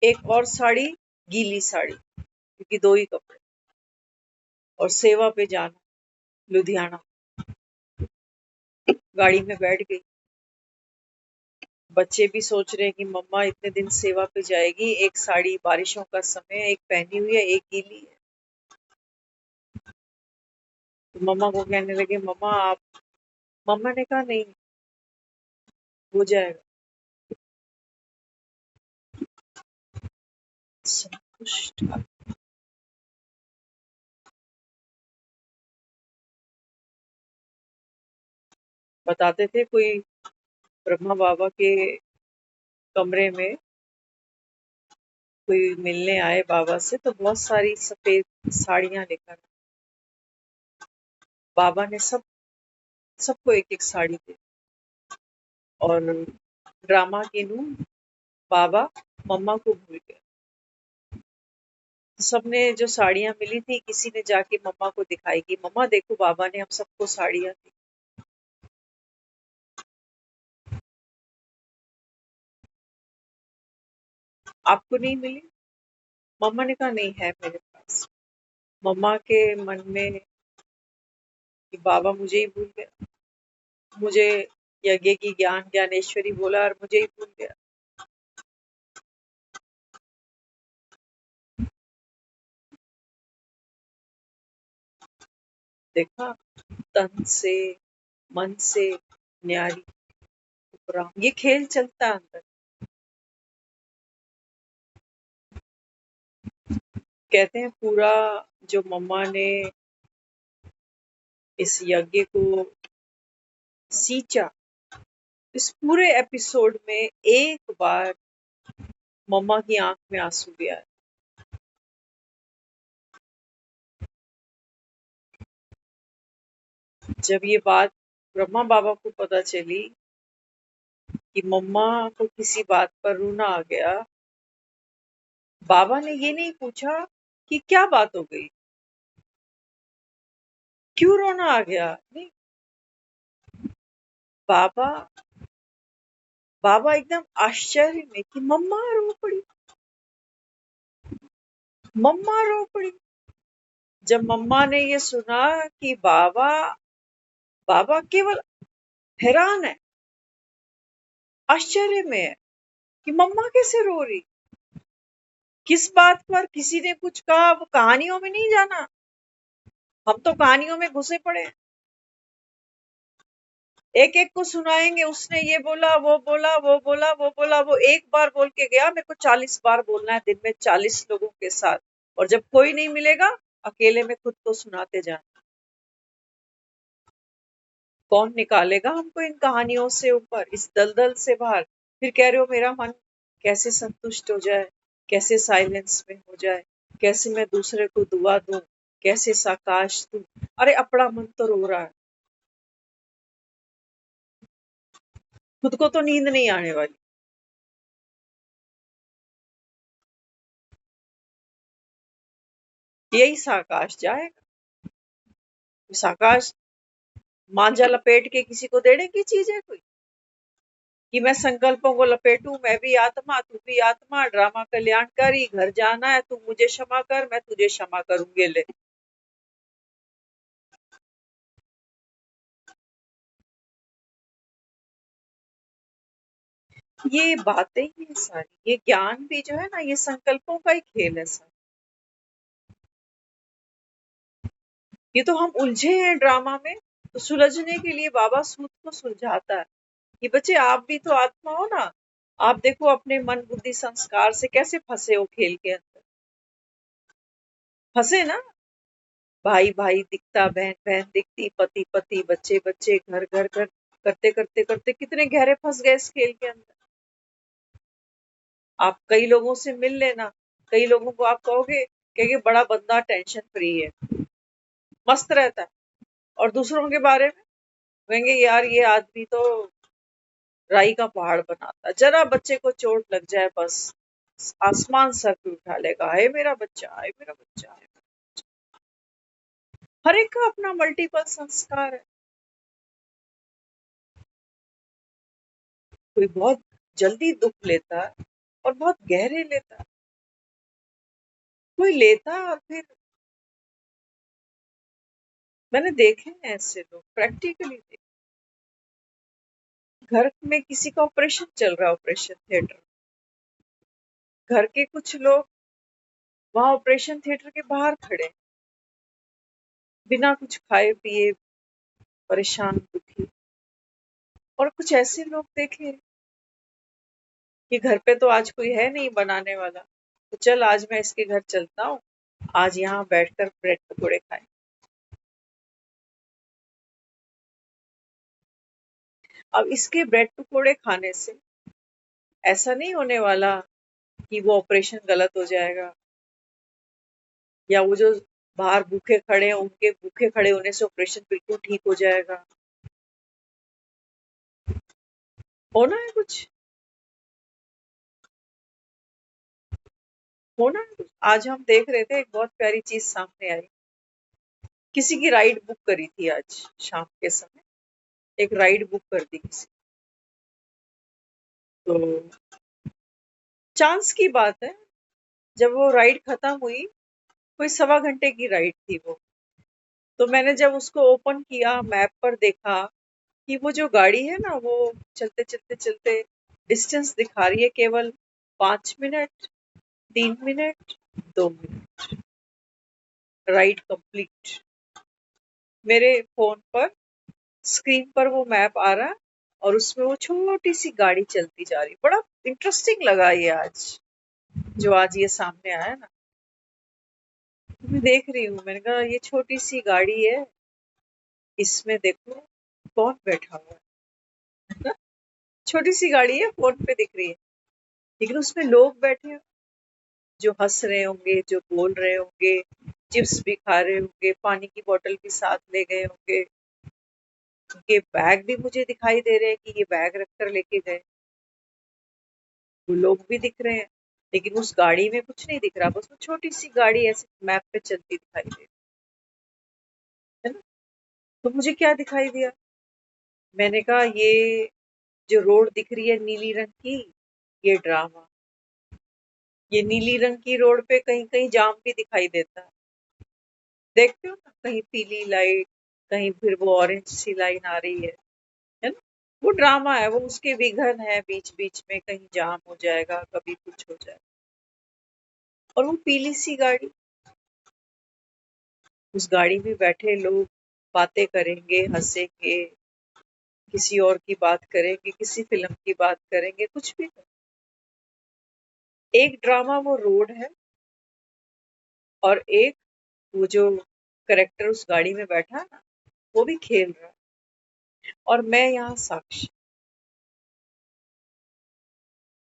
एक और साड़ी, गीली साड़ी, क्योंकि 2 ही कपड़े, और सेवा पे जाना लुधियाना। गाड़ी में बैठ गई, बच्चे भी सोच रहे हैं कि मम्मा इतने दिन सेवा पे जाएगी, एक साड़ी, बारिशों का समय, एक पहनी हुई है, एक गीली है। तो मम्मा को कहने लगे, मम्मा आप, मम्मा ने कहा नहीं, हो जाएगा। संतुष्ट। बताते थे कोई ब्रह्मा बाबा के कमरे में कोई मिलने आए बाबा से, तो बहुत सारी सफेद साड़ियां लेकर बाबा ने सबको एक एक साड़ी दी। और ड्रामा के नू बाबा मम्मा को भूल गए। सबने जो साड़ियां मिली थी, किसी ने जाके मम्मा को दिखाई कि मम्मा देखो बाबा ने हम सबको साड़ियां दी। आपको नहीं मिली? मम्मा ने कहा नहीं है मेरे पास। मम्मा के मन में कि बाबा मुझे ही भूल गया, मुझे यज्ञ की ज्ञानेश्वरी बोला और मुझे ही भूल गया। देखा, तन से मन से न्यारी उपराम, ये खेल चलता है अंदर। कहते हैं पूरा जो मम्मा ने इस यज्ञ को सींचा, इस पूरे एपिसोड में एक बार मम्मा की आंख में आंसू भी आए। जब ये बात ब्रह्मा बाबा को पता चली कि मम्मा को किसी बात पर रोना आ गया, बाबा ने ये नहीं पूछा कि क्या बात हो गई, क्यों रोना आ गया, नहीं। बाबा बाबा एकदम आश्चर्य में कि मम्मा रो पड़ी, मम्मा रो पड़ी। जब मम्मा ने ये सुना कि बाबा बाबा केवल हैरान है, आश्चर्य में है कि मम्मा कैसे रो रही, किस बात पर, किसी ने कुछ कहा, वो कहानियों में नहीं जाना। हम तो कहानियों में घुसे पड़े हैं, एक एक को सुनाएंगे, उसने ये बोला, वो बोला, वो बोला, वो बोला। वो एक बार बोल के गया, मेरे को 40 बार बोलना है दिन में 40 लोगों के साथ, और जब कोई नहीं मिलेगा अकेले में खुद को सुनाते जाना। कौन निकालेगा हमको इन कहानियों से ऊपर, इस दलदल से बाहर? फिर कह रहे हो मेरा मन कैसे संतुष्ट हो जाए, कैसे साइलेंस में हो जाए, कैसे मैं दूसरे को दुआ दूं, कैसे साकाश दूं। अरे अपना मन तो रो रहा है, खुद को तो नींद नहीं आने वाली। यही साकाश जाएगा। साकाश मांझा लपेट के किसी को देने की चीज है कोई, कि मैं संकल्पों को लपेटूं, मैं भी आत्मा तू भी आत्मा, ड्रामा कल्याणकारी, घर जाना है, तू मुझे क्षमा कर मैं तुझे क्षमा करूंगी, ले। ये बातें ही है सारी, ये ज्ञान भी जो है ना, ये संकल्पों का ही खेल है सर। ये तो हम उलझे हैं ड्रामा में, तो सुलझने के लिए बाबा सूत को सुलझाता है कि बच्चे आप भी तो आत्मा हो ना, आप देखो अपने मन बुद्धि संस्कार से कैसे फंसे हो खेल के अंदर, फंसे ना। भाई भाई दिखता, बहन बहन दिखती, पति पति, बच्चे बच्चे, घर घर घर, करते करते करते कितने गहरे फंस गए इस खेल के अंदर। आप कई लोगों से मिल लेना, कई लोगों को आप कहोगे कि बड़ा बंदा टेंशन फ्री है, मस्त रहता है, और दूसरों के बारे में कहेंगे यार ये आदमी तो राई का पहाड़ बनाता है, जरा बच्चे को चोट लग जाए बस आसमान सर पे उठा लेगा, हाय मेरा बच्चा, हाय मेरा बच्चा, हाय मेरा। हर एक का अपना मल्टीपल संस्कार है। कोई बहुत जल्दी दुख लेता है और बहुत गहरे लेता है, कोई लेता है और फिर, मैंने देखे हैं ऐसे लोग, प्रैक्टिकली देखे। घर में किसी का ऑपरेशन चल रहा है, ऑपरेशन थिएटर, घर के कुछ लोग वहां ऑपरेशन थिएटर के बाहर खड़े हैं, बिना कुछ खाए पिए, परेशान दुखी। और कुछ ऐसे लोग देखे कि घर पे तो आज कोई है नहीं बनाने वाला, तो चल आज मैं इसके घर चलता हूँ, आज यहाँ बैठकर ब्रेड पकौड़े खाए। अब इसके ब्रेड पकौड़े खाने से ऐसा नहीं होने वाला कि वो ऑपरेशन गलत हो जाएगा, या वो जो बाहर भूखे खड़े हैं उनके भूखे खड़े होने से ऑपरेशन बिल्कुल ठीक हो जाएगा। होना है कुछ, होना है कुछ। आज हम देख रहे थे, एक बहुत प्यारी चीज सामने आई। किसी की राइड बुक करी थी आज शाम के समय, एक राइड बुक कर दी किसी। तो चांस की बात है, जब वो राइड खत्म हुई, कोई 1.25 घंटे की राइड थी वो। तो मैंने जब उसको ओपन किया, मैप पर देखा कि वो जो गाड़ी है ना, वो चलते चलते चलते डिस्टेंस दिखा रही है केवल 5 minute, 3 minute, 2 minute, ride complete. मेरे फोन पर स्क्रीन पर वो मैप आ रहा है और उसमें वो छोटी सी गाड़ी चलती जा रही। बड़ा इंटरेस्टिंग लगा ये आज, जो आज ये सामने आया ना। मैं देख रही हूँ, मैंने कहा ये छोटी सी गाड़ी है, इसमें देखो कौन बैठा हुआ है ना? छोटी सी गाड़ी है, फोन पे दिख रही है, लेकिन उसमें लोग बैठे हैं जो हंस रहे होंगे, जो बोल रहे होंगे, चिप्स भी खा रहे होंगे, पानी की बोतल भी साथ ले गए होंगे। उनके बैग भी मुझे दिखाई दे रहे हैं कि ये बैग रख कर लेके गए। वो लोग भी दिख रहे हैं, लेकिन उस गाड़ी में कुछ नहीं दिख रहा, बस वो छोटी सी गाड़ी ऐसे मैप पे चलती दिखाई दे रही है ना। तो मुझे क्या दिखाई दिया, मैंने कहा ये जो रोड दिख रही है नीली रंग की, ये ड्रामा। ये नीली रंग की रोड पे कहीं कहीं जाम भी दिखाई देता है, देखते हो ना, कहीं पीली लाइट, कहीं फिर वो ऑरेंज सी लाइन आ रही है ना। वो ड्रामा है, वो उसके विघन है, बीच बीच में कहीं जाम हो जाएगा, कभी कुछ हो जाएगा। और वो पीली सी गाड़ी, उस गाड़ी में बैठे लोग बातें करेंगे, हंसेंगे, किसी और की बात करेंगे, किसी फिल्म की बात करेंगे, कुछ भी नहीं। एक ड्रामा वो रोड है, और एक वो जो करेक्टर उस गाड़ी में बैठा है ना, वो भी खेल रहा है। और मैं यहाँ साक्षी,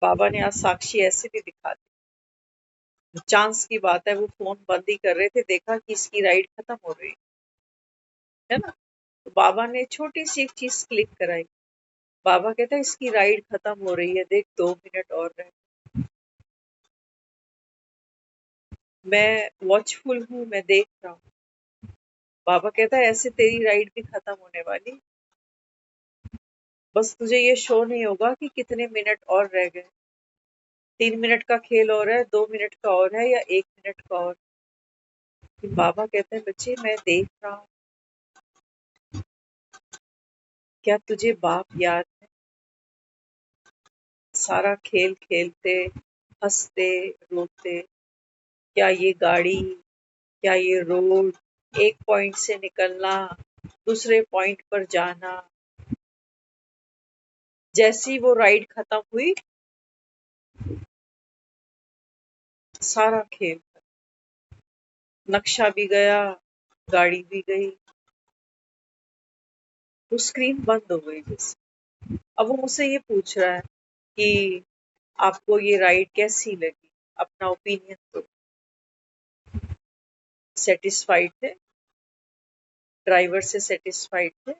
बाबा ने आज साक्षी ऐसे भी दिखा दी। चांस की बात है, वो फोन बंद ही कर रहे थे, देखा कि इसकी राइड खत्म हो रही है ना। तो बाबा ने छोटी सी एक चीज क्लिक कराई। बाबा कहता है इसकी राइड खत्म हो रही है, देख 2 मिनट और रहे। मैं वॉचफुल हूँ, मैं देख रहा हूँ। बाबा कहता है ऐसे तेरी राइड भी खत्म होने वाली, बस तुझे ये शो नहीं होगा कि कितने मिनट और रह गए। 3 मिनट का खेल और है, 2 मिनट का और है, या 1 मिनट का और। फिर बाबा कहते हैं बच्चे मैं देख रहा हूँ, क्या तुझे बाप याद है? सारा खेल खेलते, हंसते, रोते, क्या ये गाड़ी, क्या ये रोड, एक पॉइंट से निकलना, दूसरे पॉइंट पर जाना, जैसी वो राइड खत्म हुई, सारा खेल, नक्शा भी गया, गाड़ी भी गई, वो स्क्रीन बंद हो गई जैसे। अब वो मुझसे ये पूछ रहा है कि आपको ये राइड कैसी लगी, अपना ओपिनियन दो। सेटिस्फाइड थे, ड्राइवर से सेटिस्फाइड थे,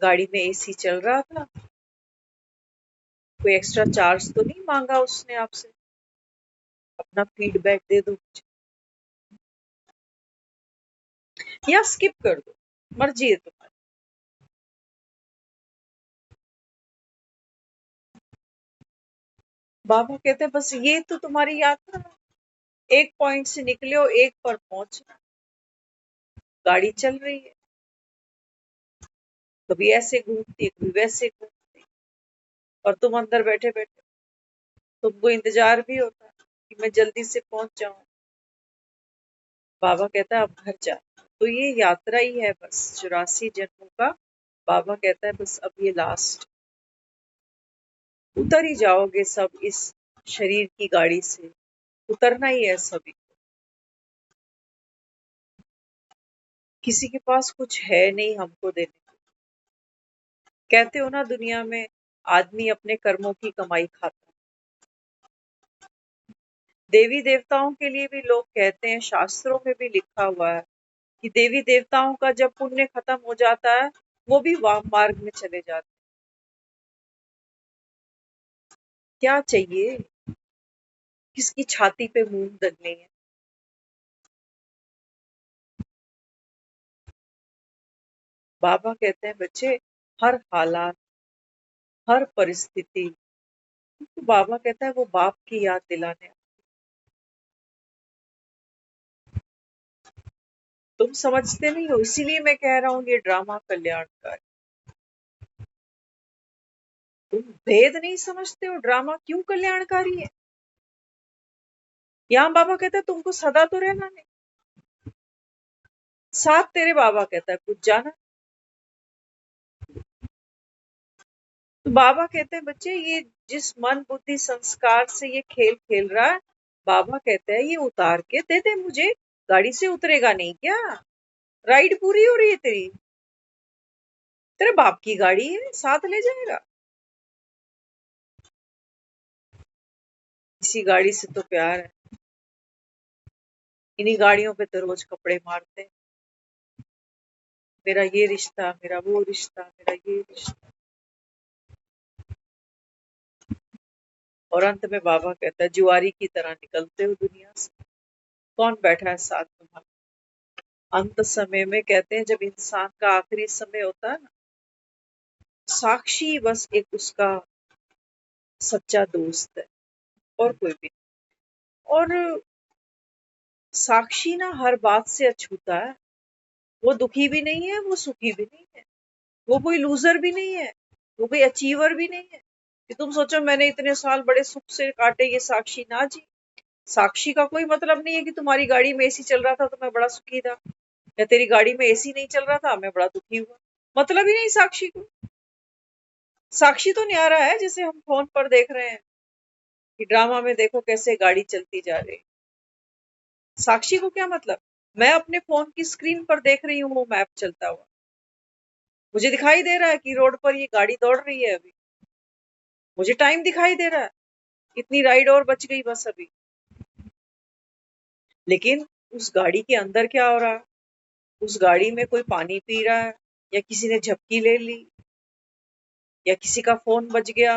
गाड़ी में एसी चल रहा था, कोई एक्स्ट्रा चार्ज तो नहीं मांगा उसने आपसे? अपना फीडबैक दे दो मुझे, या स्किप कर दो, मर्जी है तुम्हारी। बाबा कहते हैं बस ये तो तुम्हारी यात्रा है, एक पॉइंट से निकले हो एक पर पहुंचना, गाड़ी चल रही है, कभी ऐसे घूमती है, कभी वैसे घूमती है, और तुम अंदर बैठे बैठे, तुमको इंतजार भी होता है कि मैं जल्दी से पहुंच जाऊं। बाबा कहता है अब घर जा, तो ये यात्रा ही है बस 84 जन्मों का। बाबा कहता है बस अब ये लास्ट, उतर ही जाओगे सब इस शरीर की गाड़ी से, उतरना ही है सभी। किसी के पास कुछ है नहीं हमको देने को। कहते हो ना दुनिया में आदमी अपने कर्मों की कमाई खाता है। देवी देवताओं के लिए भी लोग कहते हैं, शास्त्रों में भी लिखा हुआ है कि देवी देवताओं का जब पुण्य खत्म हो जाता है वो भी वाम मार्ग में चले जाते हैं। क्या चाहिए, किसकी छाती पे मूंग दगने हैं। बाबा कहते हैं बच्चे हर हालात, हर परिस्थिति, तो बाबा कहता है वो बाप की याद दिलाने। तुम समझते नहीं हो, इसीलिए मैं कह रहा हूँ ये ड्रामा कल्याणकारी। तुम भेद नहीं समझते हो, ड्रामा क्यों कल्याणकारी है। यहाँ बाबा कहता है तुमको सदा तो रहना नहीं, साथ तेरे बाबा कहता है कुछ जाना। तो बाबा कहते हैं बच्चे ये जिस मन बुद्धि संस्कार से ये खेल खेल रहा है, बाबा कहते हैं ये उतार के दे दे मुझे। गाड़ी से उतरेगा नहीं क्या, राइड पूरी हो रही है तेरी, तेरे बाप की गाड़ी है, साथ ले जाएगा। इसी गाड़ी से तो प्यार है, इन्हीं गाड़ियों पे तो रोज कपड़े मारते हैं। मेरा ये रिश्ता, मेरा वो रिश्ता, मेरा ये रिश्ता। और अंत में बाबा कहता है जुआरी की तरह निकलते हो दुनिया से, कौन बैठा है साथ तुम्हारा। अंत समय में कहते हैं जब इंसान का आखिरी समय होता है ना, साक्षी बस एक उसका सच्चा दोस्त है और कोई भी नहीं। और साक्षी ना हर बात से अछूता है, वो दुखी भी नहीं है, वो सुखी भी नहीं है, वो कोई लूजर भी नहीं है, वो कोई अचीवर भी नहीं है कि तुम सोचो मैंने इतने साल बड़े सुख से काटे। ये साक्षी ना जी, साक्षी का कोई मतलब नहीं है कि तुम्हारी गाड़ी में एसी चल रहा था तो मैं बड़ा सुखी था, या तेरी गाड़ी में एसी नहीं चल रहा था मैं बड़ा दुखी हुआ। मतलब ही नहीं साक्षी को। साक्षी तो न्यारा है जैसे हम फोन पर देख रहे हैं कि ड्रामा में देखो कैसे गाड़ी चलती जा रही। साक्षी को क्या मतलब, मैं अपने फोन की स्क्रीन पर देख रही हूँ वो मैप चलता हुआ, मुझे दिखाई दे रहा है कि रोड पर ये गाड़ी दौड़ रही है अभी, मुझे टाइम दिखाई दे रहा है इतनी राइड और बच गई बस अभी। लेकिन उस गाड़ी के अंदर क्या हो रहा है, उस गाड़ी में कोई पानी पी रहा है, या किसी ने झपकी ले ली, या किसी का फोन बज गया,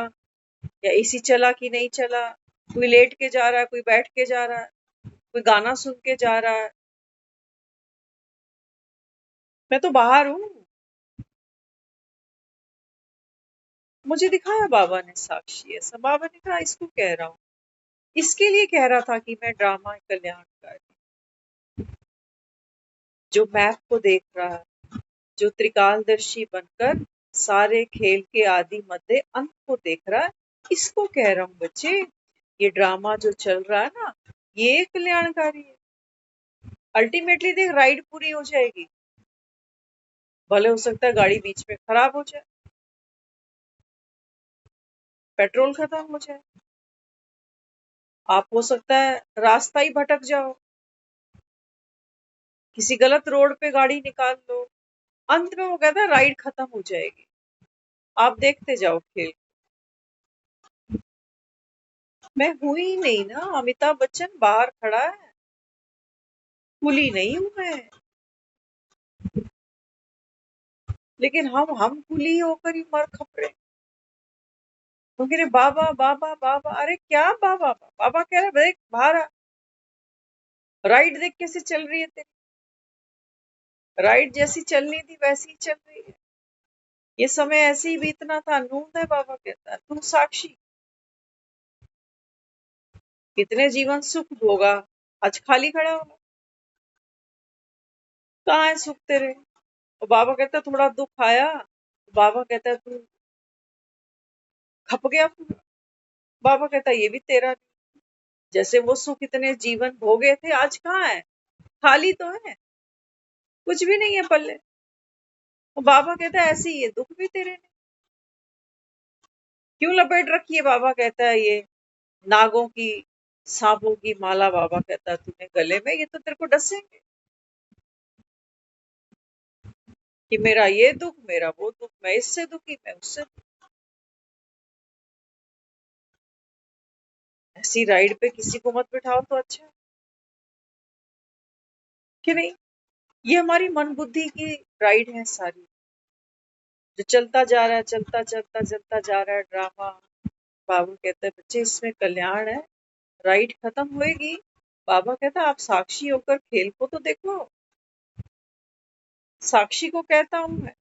या एसी चला कि नहीं चला, कोई लेट के जा रहा है, कोई बैठ के जा रहा है, कोई गाना सुन के जा रहा है। मैं तो बाहर हूँ, मुझे दिखाया बाबा ने साक्षी, ऐसा बाबा ने कहा इसको कह रहा हूँ, इसके लिए कह रहा था कि मैं ड्रामा कल्याणकारी, जो मैप को देख रहा है, जो त्रिकालदर्शी बनकर सारे खेल के आदि मध्य अंत को देख रहा है, इसको कह रहा हूँ बच्चे ये ड्रामा जो चल रहा है ना ये कल्याणकारी है। अल्टीमेटली देख राइड पूरी हो जाएगी, भले हो सकता है गाड़ी बीच में खराब हो जाए, पेट्रोल खत्म हो जाए, आप हो सकता है रास्ता ही भटक जाओ, किसी गलत रोड पे गाड़ी निकाल लो, अंत में वो कहता है राइड खत्म हो जाएगी, आप देखते जाओ खेल। मैं हुई नहीं ना, अमिताभ बच्चन बाहर खड़ा है, कुली नहीं हूं मैं, लेकिन हम कुली होकर ही मर खप रहे। वो कह रहे बाबा बाबा बाबा, अरे क्या बाबा, बाबा कह रहे देख बाहर आ, राइड देख कैसे चल रही है तेरी, राइड जैसी चलनी थी वैसी ही चल रही है, ये समय ऐसे ही बीतना था, नूंद है। बाबा कहता है तू साक्षी, कितने जीवन सुख भोगा, आज खाली खड़ा होगा, कहाँ है सुख तेरे। और बाबा कहता है थोड़ा दुख आया, बाबा कहता है तू खप गया पूरा, बाबा कहता है ये भी तेरा नहीं। जैसे वो सुख इतने जीवन भोगे थे आज कहाँ है, खाली तो है। कुछ भी नहीं है पल्ले। वो बाबा कहता है ऐसे ही है दुख भी तेरे ने क्यों लपेट रखी है। बाबा कहता है ये नागों की सांपों की माला। बाबा कहता है तूने गले में, ये तो तेरे को डसेंगे कि मेरा ये दुख, मेरा वो दुख, मैं इससे दुखी, मैं उससे दुखी। ऐसी राइड पे किसी को मत बिठाओ तो अच्छा है कि नहीं। ये हमारी मन बुद्धि की राइड है सारी, जो चलता जा रहा है, चलता चलता चलता जा रहा है ड्रामा। बाबा कहता है बच्चे इसमें कल्याण है, राइड खत्म होएगी। बाबा कहता है आप साक्षी होकर खेल को तो देखो। साक्षी को कहता हूं मैं,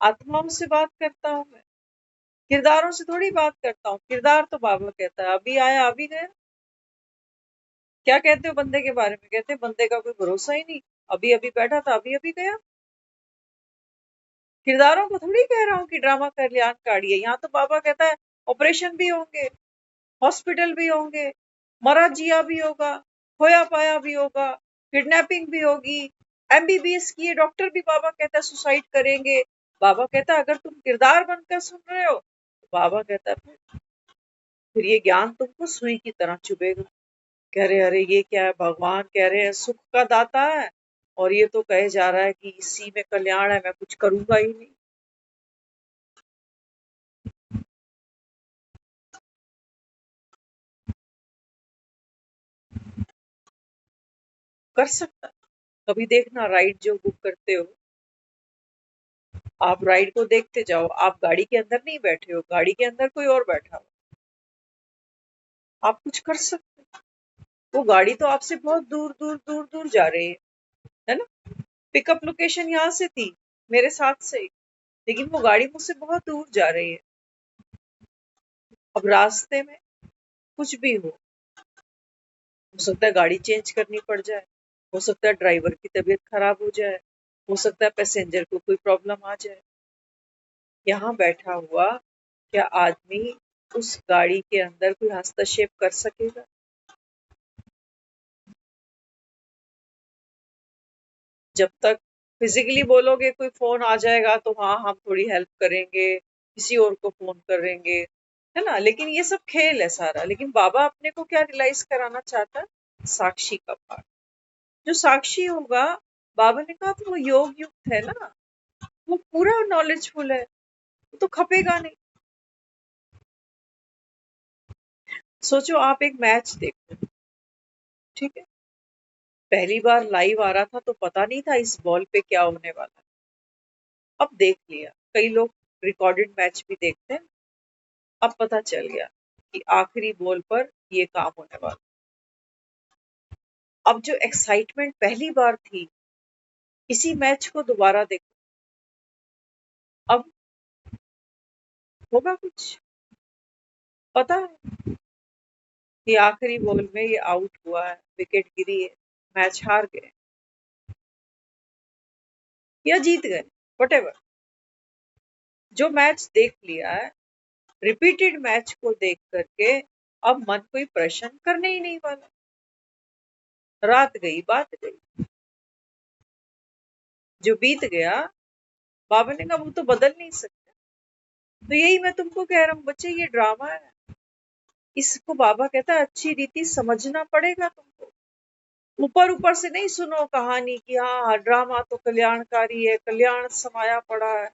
आत्माओं से बात करता हूं मैं, किरदारों से थोड़ी बात करता हूँ। किरदार तो बाबा कहता है अभी आया अभी गया। क्या कहते हो बंदे के बारे में? कहते हैं बंदे का कोई भरोसा ही नहीं, अभी अभी बैठा था अभी अभी गया। किरदारों को थोड़ी कह रहा हूँ कि ड्रामा कल्याणकारी है। यहाँ तो बाबा कहता है ऑपरेशन भी होंगे, हॉस्पिटल भी होंगे, मरा जिया भी होगा, खोया पाया भी होगा, किडनैपिंग भी होगी, एमबीबीएस किए डॉक्टर भी बाबा कहता है सुसाइड करेंगे। बाबा कहता है अगर तुम किरदार बनकर सुन रहे हो तो बाबा कहता है फिर ये ज्ञान तुमको सुई की तरह चुभेगा। कह रहे अरे ये क्या है, भगवान कह रहे हैं सुख का दाता है और ये तो कहे जा रहा है कि इसी में कल्याण है, मैं कुछ करूंगा ही नहीं। कर सकता है। कभी देखना राइड जो बुक करते हो, आप राइड को देखते जाओ, आप गाड़ी के अंदर नहीं बैठे हो, गाड़ी के अंदर कोई और बैठा हो, आप कुछ कर सकते हो। वो गाड़ी तो आपसे बहुत दूर दूर दूर दूर जा रही है ना। पिकअप लोकेशन यहाँ से थी मेरे साथ से, लेकिन वो गाड़ी मुझसे बहुत दूर जा रही है। अब रास्ते में कुछ भी हो सकता है गाड़ी चेंज करनी पड़ जाए, हो सकता है ड्राइवर की तबीयत खराब हो जाए, हो सकता है पैसेंजर को कोई प्रॉब्लम आ जाए। यहाँ बैठा हुआ क्या आदमी उस गाड़ी के अंदर कोई हस्तक्षेप कर सकेगा? जब तक फिजिकली बोलोगे कोई फोन आ जाएगा तो हाँ हम थोड़ी हेल्प करेंगे, किसी और को फोन करेंगे, है ना। लेकिन ये सब खेल है सारा। लेकिन बाबा अपने को क्या रियलाइज कराना चाहता है? साक्षी का पार्ट। जो साक्षी होगा, बाबा ने कहा तो वो योग युक्त है ना, वो पूरा नॉलेजफुल है, वो तो खपेगा नहीं। सोचो आप एक मैच देखो, ठीक है, पहली बार लाइव आ रहा था तो पता नहीं था इस बॉल पे क्या होने वाला। अब देख लिया, कई लोग रिकॉर्डेड मैच भी देखते हैं, अब पता चल गया कि आखिरी बॉल पर ये काम होने वाला। अब जो एक्साइटमेंट पहली बार थी, इसी मैच को दोबारा देखो, अब होगा कुछ पता है कि आखिरी बॉल में ये आउट हुआ है, विकेट गिरी है, मैच हार गए या जीत गए, वटेवर। जो मैच देख लिया है, रिपीटेड मैच को देख करके अब मन कोई प्रश्न करने ही नहीं वाला। रात गई बात गई, जो बीत गया बाबा ने कहा वो तो बदल नहीं सकते। तो यही मैं तुमको कह रहा हूँ बच्चे, ये ड्रामा है, इसको बाबा कहता है अच्छी रीति समझना पड़ेगा तुमको। ऊपर ऊपर से नहीं सुनो कहानी कि हाँ ड्रामा तो कल्याणकारी है, कल्याण समाया पड़ा है।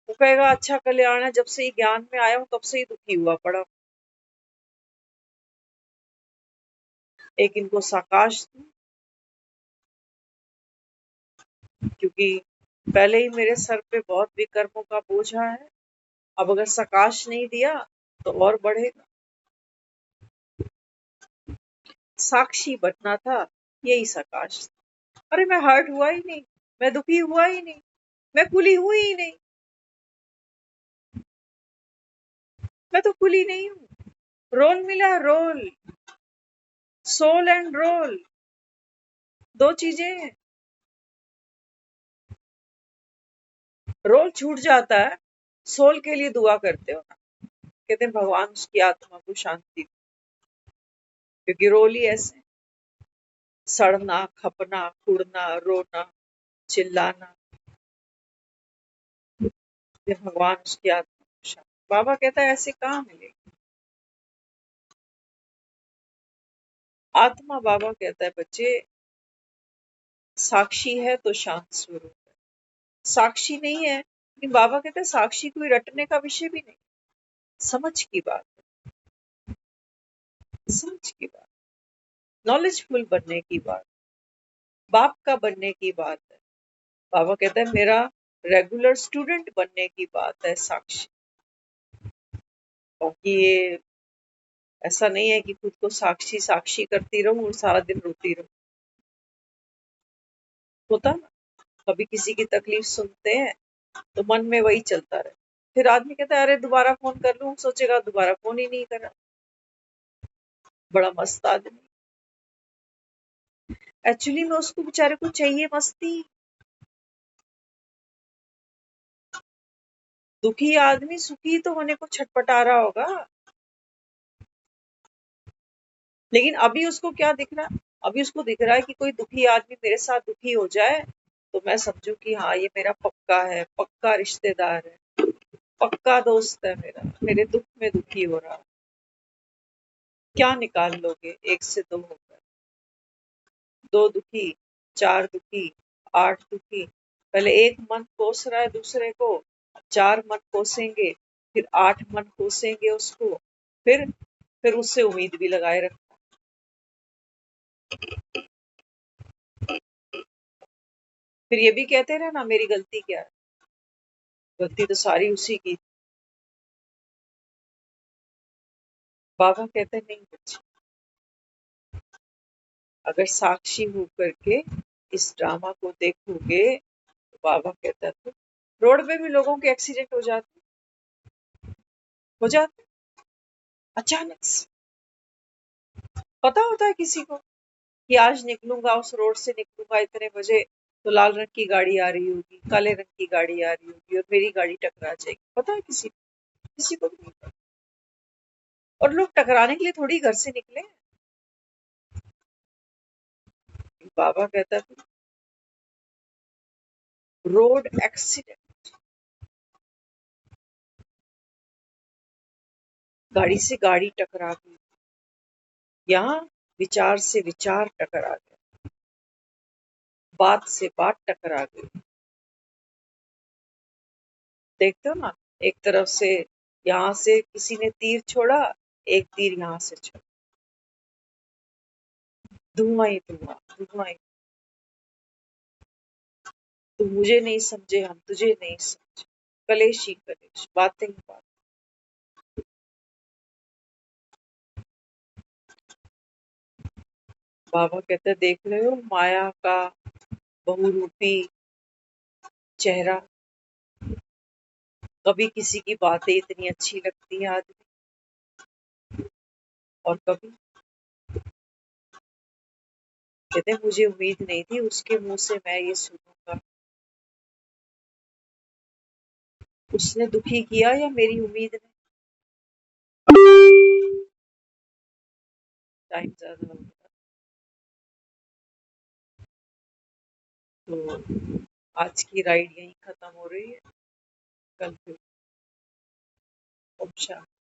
वो कहेगा अच्छा कल्याण है, जब से ही ज्ञान में आया हूँ तब से ही दुखी हुआ पड़ा हूं। एक इनको साकाश दूं, क्योंकि पहले ही मेरे सर पे बहुत विकर्मों का बोझा है। अब अगर सकाश नहीं दिया तो और बढ़ेगा। साक्षी बनना था, यही सकाश था। अरे मैं हर्ट हुआ ही नहीं, मैं दुखी हुआ ही नहीं, मैं खुली हुई ही नहीं, मैं तो खुली नहीं हूँ। रोल मिला, रोल, सोल एंड रोल, दो चीजें हैं। रोल छूट जाता है, सोल के लिए दुआ करते हो ना, कहते हैं भगवान उसकी आत्मा को शांति दे। क्योंकि रोल ही ऐसे, सड़ना, खपना, कुड़ना, रोना, चिल्लाना, फिर भगवान उसकी आत्मा को शांति। बाबा कहता है ऐसे कहाँ मिलेगी आत्मा। बाबा कहता है बच्चे, साक्षी है तो शांत स्वरूप है, साक्षी नहीं है। लेकिन बाबा कहते हैं साक्षी कोई रटने का विषय भी नहीं, समझ की बात है, समझ की बात, नॉलेजफुल बनने की बात, बाप का बनने की बात है। बाबा कहता है मेरा रेगुलर स्टूडेंट बनने की बात है साक्षी। क्योंकि ये ऐसा नहीं है कि खुद को साक्षी साक्षी करती रहूं और सारा दिन रोती रहूं। होता ना, कभी किसी की तकलीफ सुनते हैं तो मन में वही चलता रहे, फिर आदमी कहता है अरे दोबारा फोन कर लूं, सोचेगा दोबारा फोन ही नहीं करा। बड़ा मस्त आदमी, एक्चुअली में उसको बेचारे को चाहिए मस्ती। दुखी आदमी सुखी तो होने को छटपटा रहा होगा, लेकिन अभी उसको क्या दिख रहा है? अभी उसको दिख रहा है कि कोई दुखी आदमी मेरे साथ दुखी हो जाए तो मैं समझू कि हाँ ये मेरा पक्का है, पक्का रिश्तेदार है, पक्का दोस्त है मेरा, मेरे दुख में दुखी हो रहा है। क्या निकाल लोगे एक से दो होकर? दो दुखी, चार दुखी, आठ दुखी। पहले एक मन कोस रहा है दूसरे को, चार मन कोसेंगे, फिर आठ मन कोसेंगे उसको, फिर उससे उम्मीद भी लगाए रखना। फिर ये भी कहते रहे ना मेरी गलती क्या है, गलती तो सारी उसी की। बाबा कहते हैं नहीं बच्चे, अगर साक्षी होकर के इस ड्रामा को देखोगे तो बाबा कहता है तो रोड पे भी लोगों के एक्सीडेंट हो जाते अचानक से। पता होता है किसी को कि आज निकलूंगा, उस रोड से निकलूंगा इतने बजे तो लाल रंग की गाड़ी आ रही होगी, काले रंग की गाड़ी आ रही होगी और मेरी गाड़ी टकरा जाएगी। पता है किसी को? किसी को भी नहीं पता। और लोग टकराने के लिए थोड़ी घर से निकले हैं। बाबा कहता है रोड एक्सीडेंट, गाड़ी से गाड़ी टकरा गई, यहाँ विचार से विचार टकरा गया, बात से बात टकरा गई। देखते हो ना, एक तरफ से यहाँ से किसी ने तीर छोड़ा, एक तीर यहाँ से छोड़ा, धुआं ही धुआं, धुआं ही। तू मुझे नहीं समझे, हम तुझे नहीं समझे, कलेश ही कलेश, बातें ही बात। बाबा कहते देख रहे हो माया का बहुरूपी चेहरा, कभी किसी की बातें इतनी अच्छी लगती है आदमी, और कभी कहते मुझे उम्मीद नहीं थी उसके मुंह से मैं ये सुनूंगा। उसने दुखी किया या मेरी उम्मीद ने? टाइम ज्यादा हो गया तो आज की राइड यहीं खत्म हो रही है, कल फिर। ओम शांति।